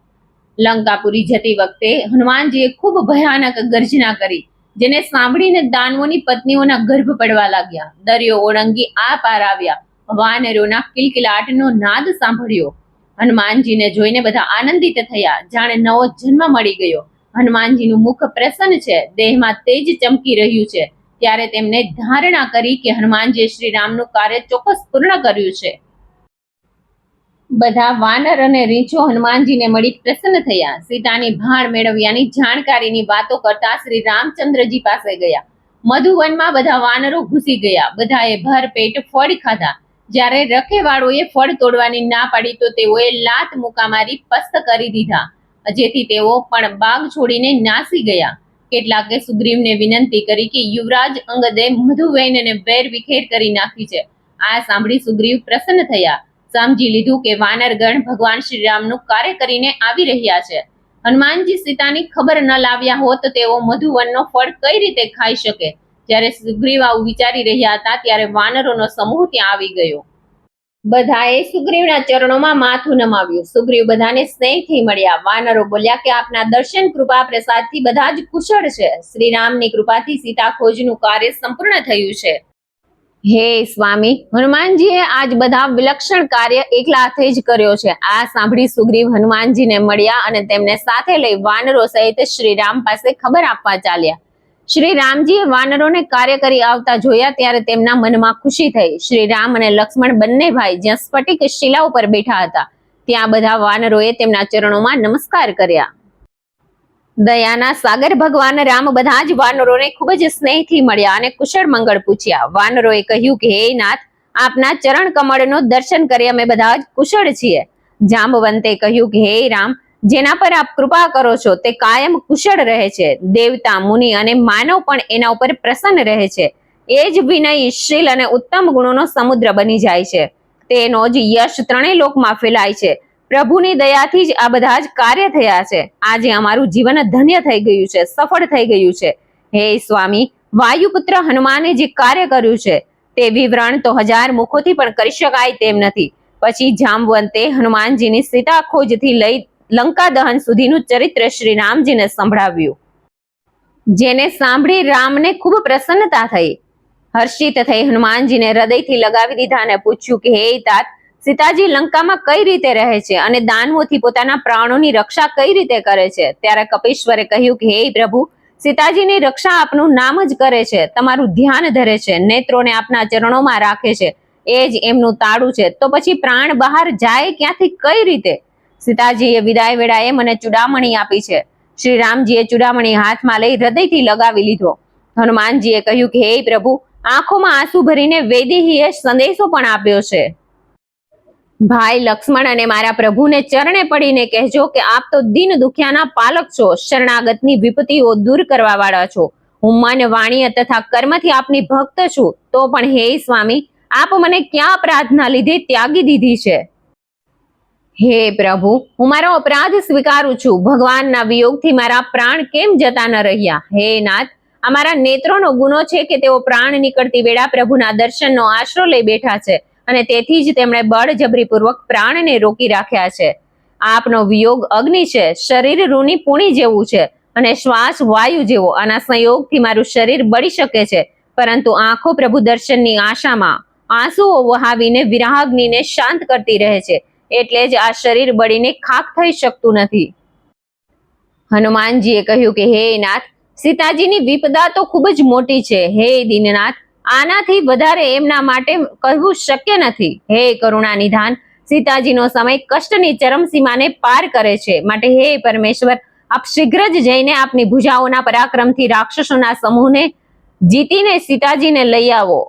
લંકાપુરી જતી વખતે હનુમાનજીએ ખૂબ ભયાનક ગર્જના કરી, જેને સાંભળીને દાનવોની પત્નીઓના ગર્ભ પડવા લાગ્યા. દરિયો ઓળંગી આ પાર આવ્યા. વાનરોના કિલકિલાટનો નાદ સાંભળ્યો. હનુમાનજીને જોઈને બધા આનંદિત થયા, જાણે નવો જન્મ મળી ગયો. હનુમાનજીનું મુખ પ્રસન્ન છે, દેહમાં તેજ ચમકી રહ્યું છે. ત્યારે તેમને ધારણા કરી કે હનુમાનજીએ શ્રી રામનું કાર્ય ચોક્કસ પૂર્ણ કર્યું છે. બધા વાનર અને રીંછો હનુમાનજીને મળી પ્રસન્ન થયા. સીતાની ભાળ મેળવ્યાની જાણકારીની વાતો કરતા શ્રી રામચંદ્રજી પાસે ગયા. મધુવનમાં બધા વાનરો ઘૂસી ગયા. બધાએ ભરપેટ ફળ ખાધા. જ્યારે રખેવાળોએ ફળ તોડવાની ના પાડી તો તેઓએ લાત મુકા મારી પસ્ત કરી દીધા, જેથી તેઓ પણ બાગ છોડીને નાસી ગયા. કેટલાકે સુગ્રીવને વિનંતી કરી કે યુવરાજ અંગદે મધુવૈનને વેર વિખેર કરી નાખી છે. આ સાંભળી સુગ્રીવ પ્રસન્ન થયા, સમજી લીધું કે વાનરગણ ભગવાન શ્રી રામનું કાર્ય કરીને આવી રહ્યા છે. હનુમાનજી સીતાની ખબર ન લાવ્યા હોત તો તેઓ મધુવનનો ફળ કઈ રીતે ખાઈ શકે. જ્યારે સુગ્રીવ આવું વિચારી રહ્યા હતા ત્યારે વાનરોનો સમૂહ ત્યાં આવી ગયો. બધાએ સુગ્રીવના ચરણોમાં માથું નમાવ્યું. સુગ્રીવ બધાને સ્નેહથી મળ્યા. વાનરો બોલ્યા કે આપના દર્શન કૃપા પ્રસાદથી બધા જ કુશળ છે. શ્રી રામની કૃપાથી સીતા ખોજનું કાર્ય સંપૂર્ણ થયું છે. હે સ્વામી, હનુમાનજીએ આજ બધા વિલક્ષણ કાર્ય એકલા હાથે જ કર્યો છે. આ સાંભળી સુગ્રીવ હનુમાનજીને મળ્યા અને તેમને સાથે લઈ વાનરો સહિત શ્રી રામ પાસે ખબર આપવા ચાલ્યા. શ્રી રામજીએ વાનરોને કાર્ય કરી આવતા જોયા ત્યારે તેમના મનમાં ખુશી થઈ. શ્રી રામ અને લક્ષ્મણ બંને ભાઈ જ્યાં સ્ફટિક શિલા ઉપર બેઠા હતા ત્યાં બધા વાનરોએ તેમના ચરણોમાં નમસ્કાર કર્યા. દયાના સાગર ભગવાન રામ બધા જ વાનરોને ખૂબ જ સ્નેહથી મળ્યા અને કુશળ મંગળ પૂછ્યા. વાનરોએ કહ્યું કે હે નાથ, આપના ચરણ કમળનો દર્શન કરી અમે બધા જ કુશળ છીએ. જાંબવંતે કહ્યું કે હે રામ, જેના પર આપ કૃપા કરો છો તે કાયમ કુશળ રહે છે. દેવતા, મુનિ અને માનવ પણ એના ઉપર પ્રસન્ન રહે છે. એ જ વિનય, શીલ અને ઉત્તમ ગુણોનો સમુદ્ર બની જાય છે. તેનો જ યશ ત્રણેય લોકમાં ફેલાય છે. પ્રભુની દયાથી જ આ બધા જ કાર્ય થયા છે. આજે અમારું જીવન ધન્ય થઈ ગયું છે, સફળ થઈ ગયું છે. હે સ્વામી, વાયુપુત્ર હનુમાને જે કાર્ય કર્યું છે તે વિવરણ તો 1000 મુખોથી પણ કરી શકાય તેમ નથી. પછી જાંબવંતે હનુમાનજીની સીતા ખોજથી લઈ લંકા દહન સુધીનું ચરિત્ર શ્રી રામજીને સંભળાવ્યું, જેને સાંભળી રામને ખૂબ પ્રસન્નતા થઈ. હર્ષિત થઈ હનુમાનજીને હૃદયથી લગાવી દીધા અને પૂછ્યું કે હે तात, સીતાજી લંકામાં કઈ રીતે રહે છે અને દાનવોથી પોતાના પ્રાણોની રક્ષા કઈ રીતે કરે છે. ત્યારે કપીશ્વરે કહ્યું કે હે પ્રભુ, સીતાજીની રક્ષા આપનું નામ જ કરે છે, તમારું ધ્યાન ધરે છે, નેત્રોને આપના ચરણોમાં રાખે છે, એ જ એમનું તાળું છે. તો પછી પ્રાણ બહાર જાય ક્યાંથી, કઈ રીતે? સીતાજીએ વિદાય વેળાએ મને ચૂડામણી આપી છે. શ્રી રામજીએ ચૂડામણી હાથમાં લઈ હૃદયથી લગાવી લીધો. હનુમાનજીએ કહ્યું કે હે પ્રભુ, આંખોમાં આંસુ ભરીને વૈદેહીએ સંદેશો પણ આપ્યો છે. ભાઈ લક્ષ્મણ અને મારા પ્રભુને ચરણે પડીને કહેજો કે આપ તો દીન દુખિયાના પાલક છો, શરણાગતની વિપત્તિઓ દૂર કરવા વાળા છો. હું મન, વાણી તથા કર્મથી આપની ભક્ત છું. તો પણ હે સ્વામી, આપ મને ક્યાં અપરાધના લીધે ત્યાગી દીધી છે? હે પ્રભુ, હું મારો અપરાધ સ્વીકારું છું. ભગવાનના વિયોગથી મારા પ્રાણ કેમ જતા ન રહ્યા? હે નાથ, અમારા નેત્રોનો ગુનો છે કે તેઓ પ્રાણ નીકળતી વેળા પ્રભુના દર્શનનો આશરો લઈ બેઠા છે અને તેથી જ તેમણે બળજબરીપૂર્વક પ્રાણને રોકી રાખ્યા છે. આપનો વિયોગ અગ્નિ છે, શરીર રૂની પૂણી જેવું છે અને શ્વાસ વાયુ જેવો. આના સંયોગથી મારું શરીર બળી શકે છે, પરંતુ આંખો પ્રભુ દર્શનની આશામાં આંસુઓ વહાવીને વિરાગ્નિને શાંત કરતી રહે છે. એટલે જ આ શરીર બળીને ખાખ થઈ શકતું નથી. હનુમાનજીએ કહ્યું કે હે નાથ, સીતાજીની વિપદા તો ખૂબ જ મોટી છે. હે દીનનાથ, આનાથી વધારે એમના માટે કહેવું શક્ય નથી. હે કરુણા નિધાન, સીતાજીનો સમય કષ્ટની ચરમસીમાને પાર કરે છે. માટે હે પરમેશ્વર, આપ શીઘ્ર જ જઈને આપની ભુજાઓના પરાક્રમથી રાક્ષસોના સમૂહને જીતીને સીતાજીને લઈ આવો.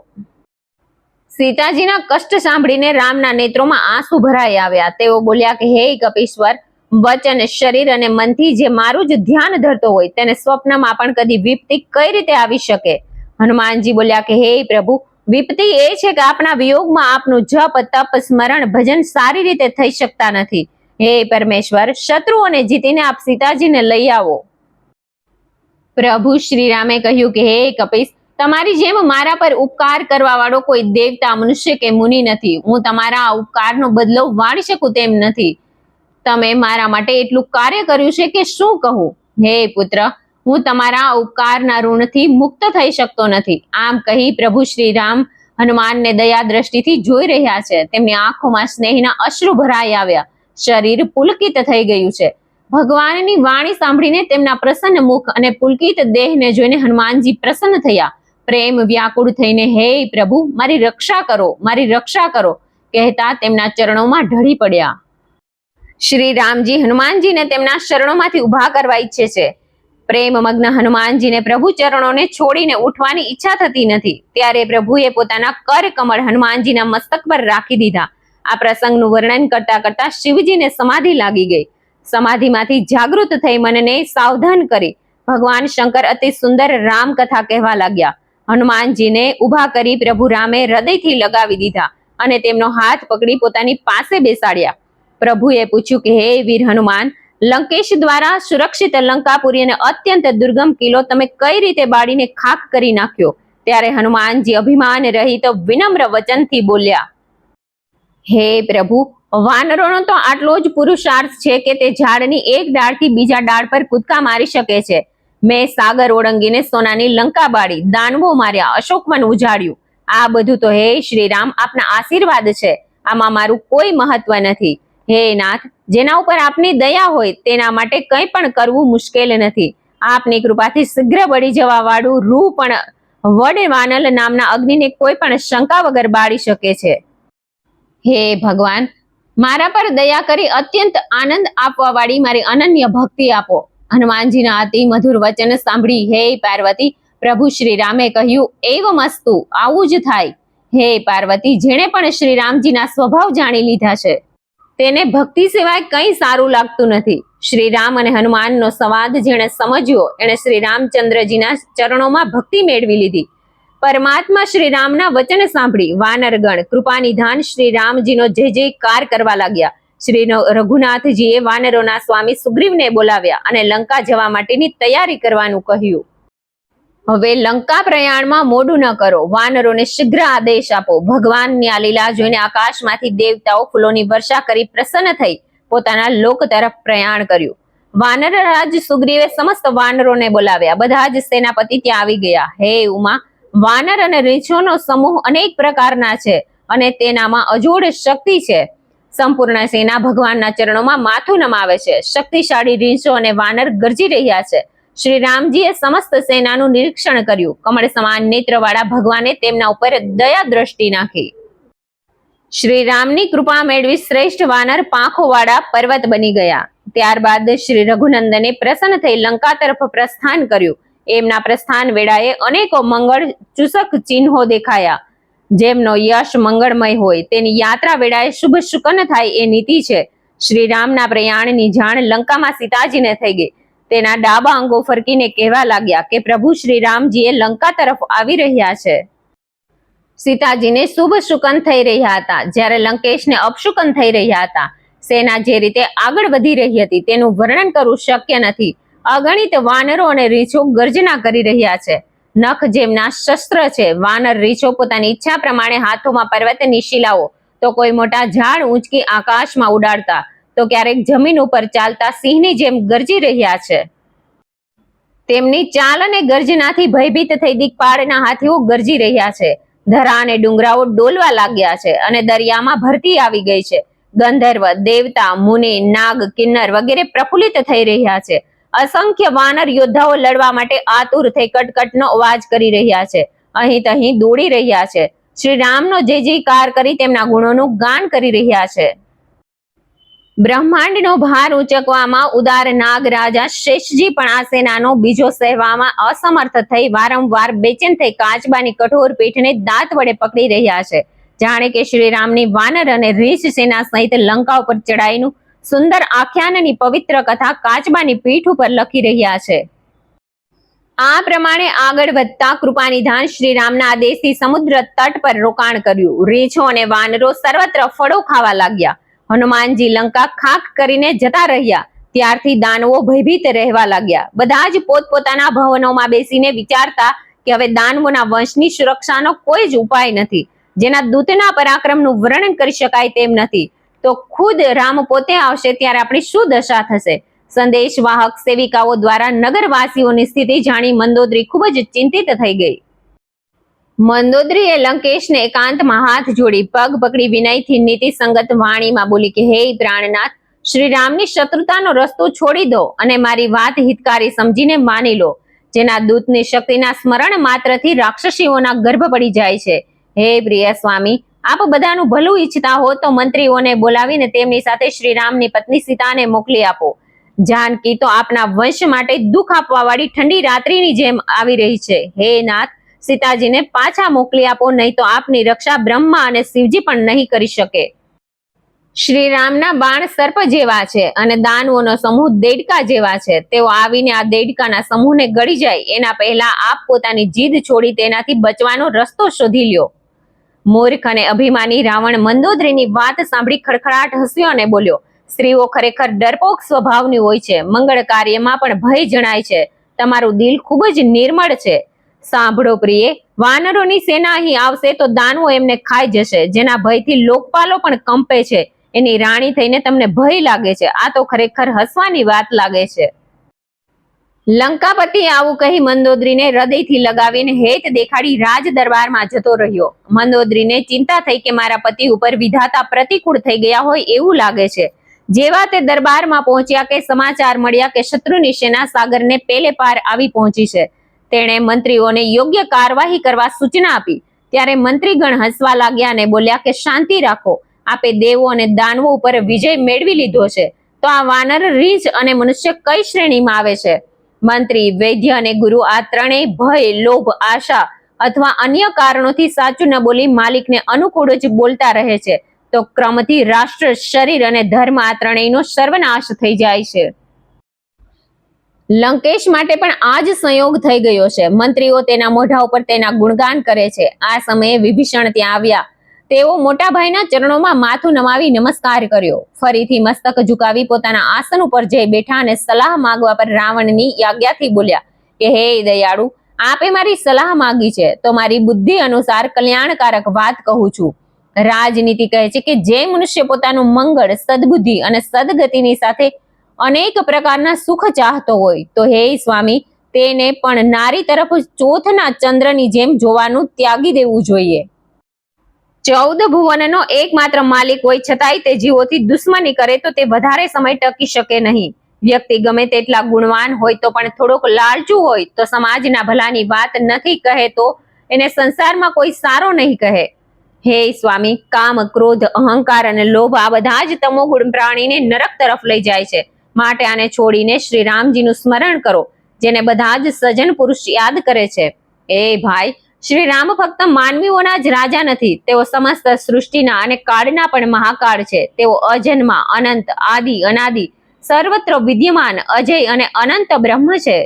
સીતાજીના કષ્ટ સાંભળીને રામના નેત્રોમાં આંસુ ભરાઈ આવ્યા. તેઓ બોલ્યા કે હે કપીશ્વર, વચન, શરીર અને મનથી જે મારું જ ધ્યાન ધરતો હોય તેને સ્વપ્નમાં પણ કદી વિપત્તિ કઈ રીતે આવી શકે? હનુમાનજી બોલ્યા કે હે પ્રભુ, વિપત્તિ એ છે કે આપના વિયોગમાં આપનું જપ, તપ, સ્મરણ, ભજન સારી રીતે થઈ શકતા નથી. હે પરમેશ્વર, શત્રુઓને જીતીને આપ સીતાજીને લઈ આવો. પ્રભુ શ્રી રામે કહ્યું કે હે કપીશ, તમારી જેમ મારા પર ઉપકાર કરવા વાળો કોઈ દેવતા, મનુષ્ય કે મુનિ નથી. હું તમારા આ ઉપકારનો બદલો વાળી શકું તેમ નથી. તમે મારા માટે એટલું કાર્ય કર્યું છે કે શું કહું? હે પુત્ર, હું તમારા ઉપકારના ઋણથી મુક્ત થઈ શકતો નથી. આમ કહી પ્રભુ શ્રી રામ હનુમાનને દયા દ્રષ્ટિથી જોઈ રહ્યા છે. તેમની આંખોમાં સ્નેહના અશ્રુ ભરાઈ આવ્યા. શરીર પુલકિત થઈ ગયું છે. ભગવાનની વાણી સાંભળીને તેમના પ્રસન્ન મુખ અને પુલકિત દેહને જોઈને હનુમાનજી પ્રસન્ન થયા. પ્રેમ વ્યાકુળ થઈને હે પ્રભુ, મારી રક્ષા કરો, મારી રક્ષા કરો કહેતા તેમના ચરણોમાં ઢળી પડ્યા. શ્રી રામજી હનુમાનજીને તેમના શરણોમાંથી ઉભા કરવા ઈચ્છે છે. પ્રેમમગ્ન હનુમાનજીને પ્રભુ ચરણોને છોડીને ઉઠવાની ઈચ્છા થતી નથી, ત્યારે પ્રભુએ પોતાના કર કમળ હનુમાનજીના મસ્તક પર રાખી દીધા. આ પ્રસંગનું વર્ણન કરતા કરતા શિવજીને સમાધિ લાગી ગઈ. સમાધિમાંથી જાગૃત થઈ મનને સાવધાન કરી ભગવાન શંકર અતિ સુંદર રામ કથા કહેવા લાગ્યા. હનુમાનજીને ઊભા કરી પ્રભુ રામે હૃદયથી લગાવી દીધા અને તેમનો હાથ પકડી પોતાની પાસે બેસાડ્યા. પ્રભુએ પૂછ્યું કે હે વીર હનુમાન, લંકેશ દ્વારા સુરક્ષિત લંકાપુરી અને અત્યંત દુર્ગમ કિલ્લો તમે કઈ રીતે બાળીને ખાક કરી નાખ્યો? ત્યારે હનુમાનજી અભિમાન રહિત વિનમ્ર વચનથી બોલ્યા, હે પ્રભુ, વાનરોનો તો આટલો જ પુરુષાર્થ છે કે તે ઝાડની એક ડાળથી બીજા ડાળ પર કૂદકા મારી શકે છે. મેં સાગર ઓળંગીને સોનાની લંકા બાળી, દાનવો માર્યા, અશોકવન ઉજાડ્યું. આ બધું તો હે શ્રી રામ આપના આશીર્વાદ છે. આમાં મારું કોઈ મહત્વ નથી. હે નાથ, જેના ઉપર આપની દયા હોય તેના માટે કંઈ પણ કરવું મુશ્કેલ નથી. આપની કૃપાથી શીઘ્ર બળી જવા વાળું રૂ પણ વડ વાનલ નામના અગ્નિને કોઈ પણ શંકા વગર બાળી શકે છે. હે ભગવાન, મારા પર દયા કરી અત્યંત આનંદ આપવા વાળી મારી અનન્ય ભક્તિ આપો. હનુમાનજીના અતિ મધુર વચન સાંભળી હે પાર્વતી, પ્રભુ શ્રી રામે કહ્યું, એવમસ્તુ, આવું જ થાય. હે પાર્વતી, જેણે પણ શ્રી રામજીના સ્વભાવ જાણી લીધા છે તેને ભક્તિ સિવાય કંઈ સારું લાગતું નથી. શ્રી રામ અને હનુમાનનો સંવાદ જેણે સમજ્યો એણે શ્રી રામચંદ્રજીના ચરણોમાં ભક્તિ મેળવી લીધી. પરમાત્મા શ્રી રામના વચન સાંભળી વાનરગણ કૃપાનિધાન શ્રી રામજીનો જય જયકાર કરવા લાગ્યા. શ્રી રઘુનાથજીએ વાનરોના સ્વામી સુગ્રીવને બોલાવ્યા અને લંકા જવા માટેની તૈયારી કરવાનું કહ્યું. હવે લંકા પ્રયાણમાં મોડું ન કરો, વાનરોને શીઘ્ર આદેશ આપો. ભગવાનની આ લીલા જોઈને આકાશમાંથી દેવતાઓ ફૂલોની વર્ષા કરી પ્રસન્ન થઈ પોતાના લોક તરફ પ્રયાણ કર્યું. વાનરરાજ સુગ્રીવે સમસ્ત વાનરોને બોલાવ્યા. બધા જ સેનાપતિ ત્યાં આવી ગયા. હે ઉમા, વાનર અને રીંછોનો સમૂહ અનેક પ્રકારના છે અને તેનામાં અજોડ શક્તિ છે. સંપૂર્ણ સેના ભગવાનના ચરણોમાં માથું નમાવે છે. શક્તિશાળી રીંછો અને વાનર ગરજી રહ્યા છે. શ્રી રામજીએ સમસ્ત સેનાનું નિરીક્ષણ કર્યું. કમળ સમાન નેત્રવાળા ભગવાને તેમના ઉપર દયા દ્રષ્ટિ નાખી. શ્રી રામની કૃપા મેળવી શ્રેષ્ઠ વાનર પાંખોવાળા પર્વત બની ગયા. ત્યારબાદ શ્રી રઘુનંદને પ્રસન્ન થઈ લંકા તરફ પ્રસ્થાન કર્યું. એમના પ્રસ્થાન વેળાએ અનેકો મંગળ ચૂસક ચિહ્નો દેખાયા. જેમનો યશ મંગળમય હોય તેની યાત્રા વેળાએ શુભ શુકન થાય એ નીતિ છે. શ્રી રામના પ્રયાણની જાણ લંકામાં સીતાજીને થઈ ગઈ. તેના ડાબા અંગો ફરકીને કહેવા લાગ્યા કે પ્રભુ શ્રી રામજીએ લંકા તરફ આવી રહ્યા છે. સીતાજીને શુભ શુકન થઈ રહ્યા હતા, જ્યારે લંકેશને અપશુકન થઈ રહ્યા હતા. સેના જે રીતે આગળ વધી રહી હતી તેનું વર્ણન કરવું શક્ય નથી. અગણિત વાનરો અને રીંછો ગર્જના કરી રહ્યા છે. નખ જેમના શસ્ત્ર છે. વાનર રીંછો પોતાની ઈચ્છા પ્રમાણે હાથોમાં પર્વતની શિલાઓ, તો કોઈ મોટા ઝાડ ઊંચકી આકાશમાં ઉડાડતા, તો ક્યારેક જમીન ઉપર ચાલતા સિંહની જેમ ગરજી રહ્યા છે. તેમની ચાલ અને ગર્જનાથી ભયભીત થઈ દિક્પાળના હાથીઓ ગરજી રહ્યા છે. ધરા અને ડુંગરાઓ ડોલવા લાગ્યા છે અને દરિયામાં ભરતી આવી ગઈ છે. ગંધર્વ, દેવતા, મુનિ, નાગ, કિન્નર વગેરે પ્રફુલ્લિત થઈ રહ્યા છે. અસંખ્ય વાનર યોદ્ધાઓ લડવા માટે આતુર થઈ કટકટનો અવાજ કરી રહ્યા છે. અહીં તહીં દોડી રહ્યા છે. શ્રી રામનો જય જયકાર કરી તેમના ગુણોનું ગાન કરી રહ્યા છે. બ્રહ્માંડનો ભાર ઉંચકવામાં ઉદાર નાગ રાજા શેષજી પણ આ સેનાનો બીજો સહેવામાં અસમર્થ થઈ વારંવાર બેચેન થઈ કાચબાની કઠોર પીઠને દાંત વડે પકડી રહ્યા છે. જાણે કે શ્રી રામની વાનર અને રીંછ સેના સહિત લંકા ઉપર ચડાઈનું સુંદર આખ્યાનની પવિત્ર કથા કાચબાની પીઠ ઉપર લખી રહ્યા છે. આ પ્રમાણે આગળ વધતા કૃપાનિધાન શ્રી રામના આદેશથી સમુદ્ર તટ પર રોકાણ કર્યું. રીંછો અને વાનરો સર્વત્ર ફળો ખાવા લાગ્યા. હનુમાનજી લંકા ખાક કરીને જતા રહ્યા. ત્યારથી દાનવો ભયભીત રહેવા લાગ્યા. બધા જ પોતપોતાના ભવનોમાં બેસીને વિચારતા કે હવે દાનવોના વંશની સુરક્ષાનો કોઈ જ ઉપાય નથી. જેના દૂતના પરાક્રમનું વર્ણન કરી શકાય તેમ નથી, તો ખુદ રામ પોતે આવશે ત્યારે આપણી શું દશા થશે? સંદેશ વાહક સેવિકાઓ દ્વારા નગરવાસીઓની સ્થિતિ જાણી મંદોદરી ખૂબ જ ચિંતિત થઈ ગઈ. મંદોદરીએ લંકેશને એકાંતમાં હાથ જોડી પગ પકડી વિનયથી નીતિ સંગત વાણીમાં બોલી કે હે પ્રાણનાથ, શ્રી રામની શત્રુતાનો રસ્તો છોડી દો અને મારી વાત હિતકારી સમજીને માની લો. જેના દૂતની શક્તિના સ્મરણ માત્રથી રાક્ષસીઓના ગર્ભ પડી જાય છે. હે પ્રિય સ્વામી, આપ બધાનું ભલું ઈચ્છતા હો તો મંત્રીઓને બોલાવીને તેમની સાથે શ્રી રામની પત્ની સીતાને મોકલી આપો. જાનકી તો આપના વંશ માટે દુઃખ આપવા વાળી ઠંડી રાત્રિની જેમ આવી રહી છે. હે નાથ, સીતાજીને પાછા મોકલી આપો, નહીં તો આપની રક્ષા બ્રહ્મા અને શિવજી પણ નહીં કરી શકે. શ્રી રામના બાણ સર્પ જેવા છે અને દાનવોનો સમૂહ દેડકા જેવા છે. તેઓ આવીને આ દેડકાના સમૂહને ગળી જાય એના પહેલા આપ પોતાની જીદ છોડી તેનાથી બચવાનો રસ્તો શોધી લ્યો. મૂર્ખ અને અભિમાની રાવણ મંદોદરીની વાત સાંભળી ખડખડાટ હસ્યો અને બોલ્યો, સ્ત્રીઓ ખરેખર ડરપોક સ્વભાવની હોય છે. મંગળ કાર્યમાં પણ ભય જણાય છે. તમારું દિલ ખૂબ જ નિર્મળ છે. સાંભળો પ્રિય, વાનરોની સેના અહીં આવશે તો દાનવો એમને ખાઈ જશે. જેના ભયથી લોકપાલો પણ કંપે છે, એની રાણી થઈને તમને ભય લાગે છે. આ તો ખરેખર હસવાની વાત લાગે છે. લંકાપતિ આવું કહી મંદોદરીને હૃદયથી લગાવીને હેત દેખાડી રાજ દરબારમાં જતો રહ્યો. મંદોદરીને ચિંતા થઈ કે મારા પતિ ઉપર વિધાતા પ્રતિકૂળ થઈ ગયા હોય એવું લાગે છે. જેવા તે દરબારમાં પહોંચ્યા કે સમાચાર મળ્યા કે શત્રુની સેના સાગરને પેલે પાર આવી પહોંચી છે. તેણે મંત્રીઓને યોગ્ય કાર્યવાહી કરવા સૂચના આપી. ત્યારે મંત્રીગણ હસવા લાગ્યા અને બોલ્યા કે શાંતિ રાખો, આપે દેવો અને દાનવો ઉપર વિજય મેળવી લીધો છે. તો આ વાનર, રીંછ અને મનુષ્ય કઈ શ્રેણીમાં આવે છે? મંત્રી, વૈદ્ય અને ગુરુ આ ત્રણેય ભય, લોભ, આશા અથવા અન્ય કારણોથી સાચું ન બોલી માલિકને અનુકૂળ જ બોલતા રહે છે. તો ક્રમથી રાષ્ટ્ર, શરીર અને ધર્મ આ ત્રણેયનો સર્વનાશ થઈ જાય છે. લંકેશ માટે પણ આ જ સંયોગ થઈ ગયો છે. મંત્રીઓ તેના મોઢા ઉપર તેના ગુણગાન કરે છે. આ સમયે વિભીષણ ત્યાં આવ્યા. તેઓ મોટા ભાઈના ચરણોમાં માથું નમાવી નમસ્કાર કર્યો. ફરીથી મસ્તક ઝુકાવી પોતાના આસન ઉપર જઈ બેઠા અને સલાહ માંગવા પર રાવણની આજ્ઞાથી બોલ્યા કે હે દયાળુ, આપે મારી સલાહ માંગી છે તો મારી બુદ્ધિ અનુસાર કલ્યાણકારક વાત કહું છું. રાજનીતિ કહે છે કે જે મનુષ્ય પોતાનું મંગળ, સદબુદ્ધિ અને સદગતિની સાથે અનેક પ્રકારના સુખ ચાહતો હોય તો હે સ્વામી, તેને પણ નારી તરફ ચોથના ચંદ્રની જેમ જોવાનું ત્યાગી દેવું જોઈએ. 14 ભુવનનો એકમાત્ર માલિક હોય છતાંય તે જીવોથી દુશ્મની કરે તો તે વધારે સમય ટકી શકે નહીં. વ્યક્તિ ગમે તેટલા ગુણવાન હોય તો પણ થોડોક લાલચુ હોય તો સમાજના ભલાની વાત નથી કહે તો એને સંસારમાં કોઈ સારો નહીં કહે. હે સ્વામી, કામ, ક્રોધ, અહંકાર અને લોભ આ બધા જ તમોગુણ પ્રાણીને નરક તરફ લઈ જાય છે. માટે આને છોડીને શ્રી રામજીનું સ્મરણ કરો, જેને બધા જ સજ્જન પુરુષ યાદ કરે છે. એ ભાઈ, શ્રી રામ ફક્ત માનવીઓના જ રાજા નથી, તેઓ સમસ્ત સૃષ્ટિના અને કાળના પણ મહાકાળ છે. તેઓ અજન્મા, અનંત, આદિ, અનાદિ, સર્વત્ર વિદ્યમાન, અજય અને અનંત બ્રહ્મ છે.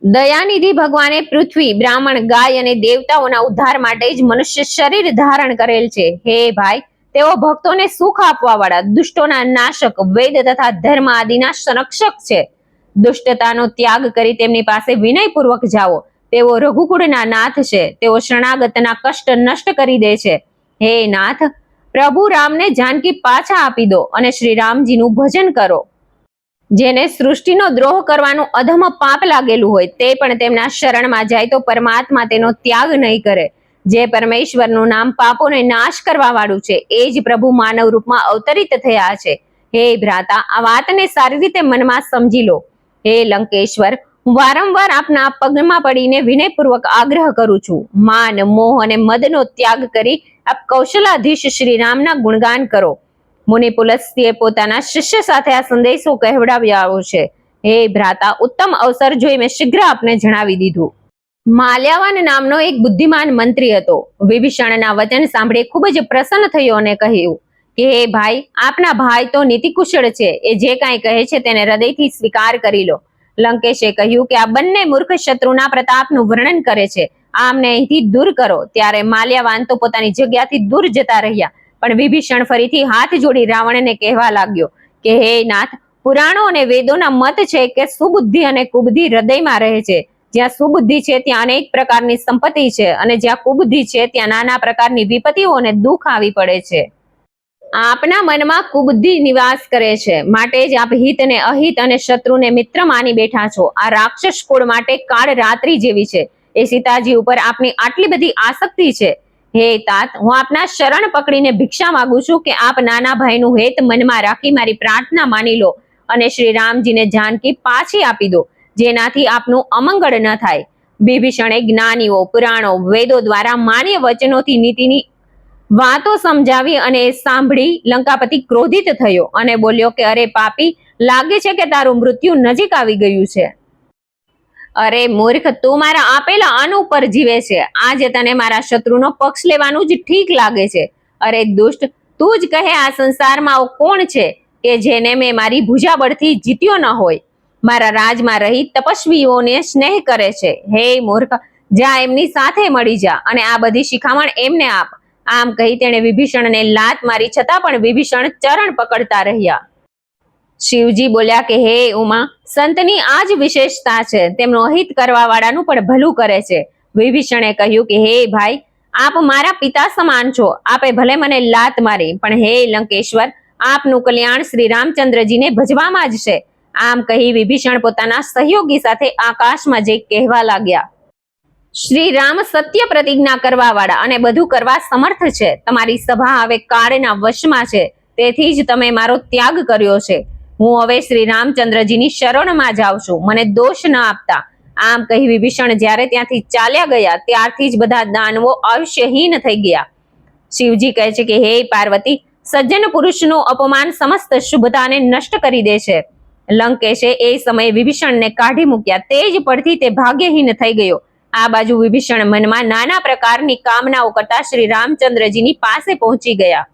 દયાનિધિ ભગવાને પૃથ્વી, બ્રાહ્મણ, ગાય અને દેવતાઓના ઉદ્ધાર માટે જ મનુષ્ય શરીર ધારણ કરેલ છે. હે ભાઈ, તેઓ ભક્તોને સુખ આપવા વાળા, દુષ્ટોના નાશક, વેદ તથા ધર્મ આદિના સંરક્ષક છે. દુષ્ટતાનો ત્યાગ કરી તેમની પાસે વિનયપૂર્વક જાઓ. તેઓ રઘુકુળના નાથ છે. તેઓ શરણાગતના કષ્ટ નષ્ટ કરી દે છે. હે નાથ, પ્રભુ રામને જાનકી પાછા આપી દો અને શ્રી રામજીનું ભજન કરો. જેને સૃષ્ટિનો દ્રોહ કરવાનું અધમ પાપ લાગેલું હોય તે પણ તેમના શરણમાં જાય તો પરમાત્મા તેનો ત્યાગ નહીં કરે. જે પરમેશ્વરનું નામ પાપોને નાશ કરવા વાળું છે એ જ પ્રભુ માનવ રૂપમાં અવતરિત થયા છે. હે ભ્રાતા, આ વાતને સારી રીતે મનમાં સમજી લો. હે લંકેશ્વર, હું વારંવાર આપના પગમાં પડીને વિનયપૂર્વક આગ્રહ કરું છું. માન, મોહ અને મદનો ત્યાગ કરી આપ કૌશલાધીશ શ્રી રામના ગુણગાન કરો. મુનિ પુલસ્ત્યે પોતાના શિષ્ય સાથે આ સંદેશો કહેવડાવ્યો છે. હે ભ્રાતા, ઉત્તમ અવસર જોઈ મેં શીઘ્ર આપને જણાવી દીધું. માલ્યાવાન નામનો એક બુદ્ધિમાન મંત્રી હતો. વિભીષણના વચન સાંભળી ખૂબ જ પ્રસન્ન થયો અને કહ્યું કે હે ભાઈ, આપના ભાઈ તો નીતિકુશળ છે. એ જે કાંઈ કહે છે તેને હૃદયથી સ્વીકાર કરી લો. લંકેશે કહ્યું કે આ બંને મૂર્ખ શત્રુના પ્રતાપનું વર્ણન કરે છે. આમને અહીંથી દૂર કરો. ત્યારે માલ્યાવાન તો પોતાની જગ્યાથી દૂર જતા રહ્યા. પણ વિભીષણ ફરીથી હાથ જોડી રાવણને કહેવા લાગ્યો કે હે નાથ, પુરાણો અને વેદોના મત છે કે સુબુદ્ધિ અને કુબુદ્ધિ હૃદયમાં રહે છે. જ્યાં સુબુદ્ધિ છે ત્યાં અનેક પ્રકારની સંપત્તિ છે અને જ્યાં કુબુદ્ધિ છે ત્યાં નાના પ્રકારની વિપત્તિઓ અને દુઃખ આવી પડે છે. આપના મનમાં કુબુદ્ધિ નિવાસ કરે છે. માટે જ આપ હિતને અહિત અને શત્રુને મિત્ર માની બેઠા છો. આ રાક્ષસ કુળ માટે કાળ રાત્રિ જેવી છે. એ સીતાજી ઉપર આપની આટલી બધી આસક્તિ છે. હે તાત, હું આપના શરણ પકડીને ભિક્ષા માંગુ છું કે આપ નાના ભાઈનું હેત મનમાં રાખી મારી પ્રાર્થના માની લો અને શ્રી રામજીને જાનકી પાછી આપી દો, જેનાથી આપનું અમંગળ ન થાય. વિભીષણે જ્ઞાનીઓ, પુરાણો, વેદો દ્વારા માન્ય વચનોથી નીતિની વાતો સમજાવી અને સાંભળી લંકાપતિ ક્રોધિત થયો અને બોલ્યો કે અરે પાપી, લાગે છે કે તારું મૃત્યુ નજીક આવી ગયું છે. અરે મૂર્ખ, તું મારા આપેલા અન્ન ઉપર જીવે છે. આજે તને મારા શત્રુનો પક્ષ લેવાનું જ ઠીક લાગે છે. અરે દુષ્ટ, તું જ કહે આ સંસારમાં આવો કોણ છે કે જેને મેં મારી ભુજાબળથી જીત્યો ન હોય? મારા રાજમાં રહી તપસ્વીઓને સ્નેહ કરે છે. હે મૂર્ખ, જા એમની સાથે મળી જા અને આ બધી શિખામણ એમને આપ. આમ કહી તેણે વિભીષણને લાત મારી, છતાં પણ વિભીષણ ચરણ પકડતા રહ્યા. શિવજી બોલ્યા કે હે ઉમા, સંતની આ જ વિશેષતા છે, તેમનું અહિત કરવા વાળાનું પણ ભલું કરે છે. વિભીષણે કહ્યું કે હે ભાઈ, આપ મારા પિતા સમાન છો. આપે ભલે મને લાત મારી, પણ હે લંકેશ્વર, આપનું કલ્યાણ શ્રી રામચંદ્રજીને ભજવામાં જ છે. આમ કહી વિભીષણ પોતાના સહયોગી સાથે આકાશમાં જઈ કહેવા લાગ્યા, શ્રી રામ સત્ય પ્રતિજ્ઞા કરવા વાળા અને બધું કરવા સમર્થ છે. તમારી સભા હવે કાળના વશમાં છે, તેથી જ તમે મારો ત્યાગ કર્યો છે. હું હવે શ્રી રામચંદ્રજીની શરણમાં જાઉં છું, મને દોષ ન આપતા. આમ કહી વિભીષણ જ્યારે ત્યાંથી ચાલ્યા ગયા, ત્યારથી જ બધા દાનવો આયુષ્યહીન થઈ ગયા. શિવજી કહે છે કે હે પાર્વતી, સજ્જન પુરુષનું અપમાન સમસ્ત શુભતાને નષ્ટ કરી દે છે. લંકેશે એ સમયે વિભીષણને કાઢી મૂક્યા, તે જ પડથી તે ભાગ્યહીન થઈ ગયો. આ બાજુ વિભીષણ મનમાં નાના પ્રકારની કામનાઓ કરતા શ્રી રામચંદ્રજીની પાસે પહોંચી ગયા.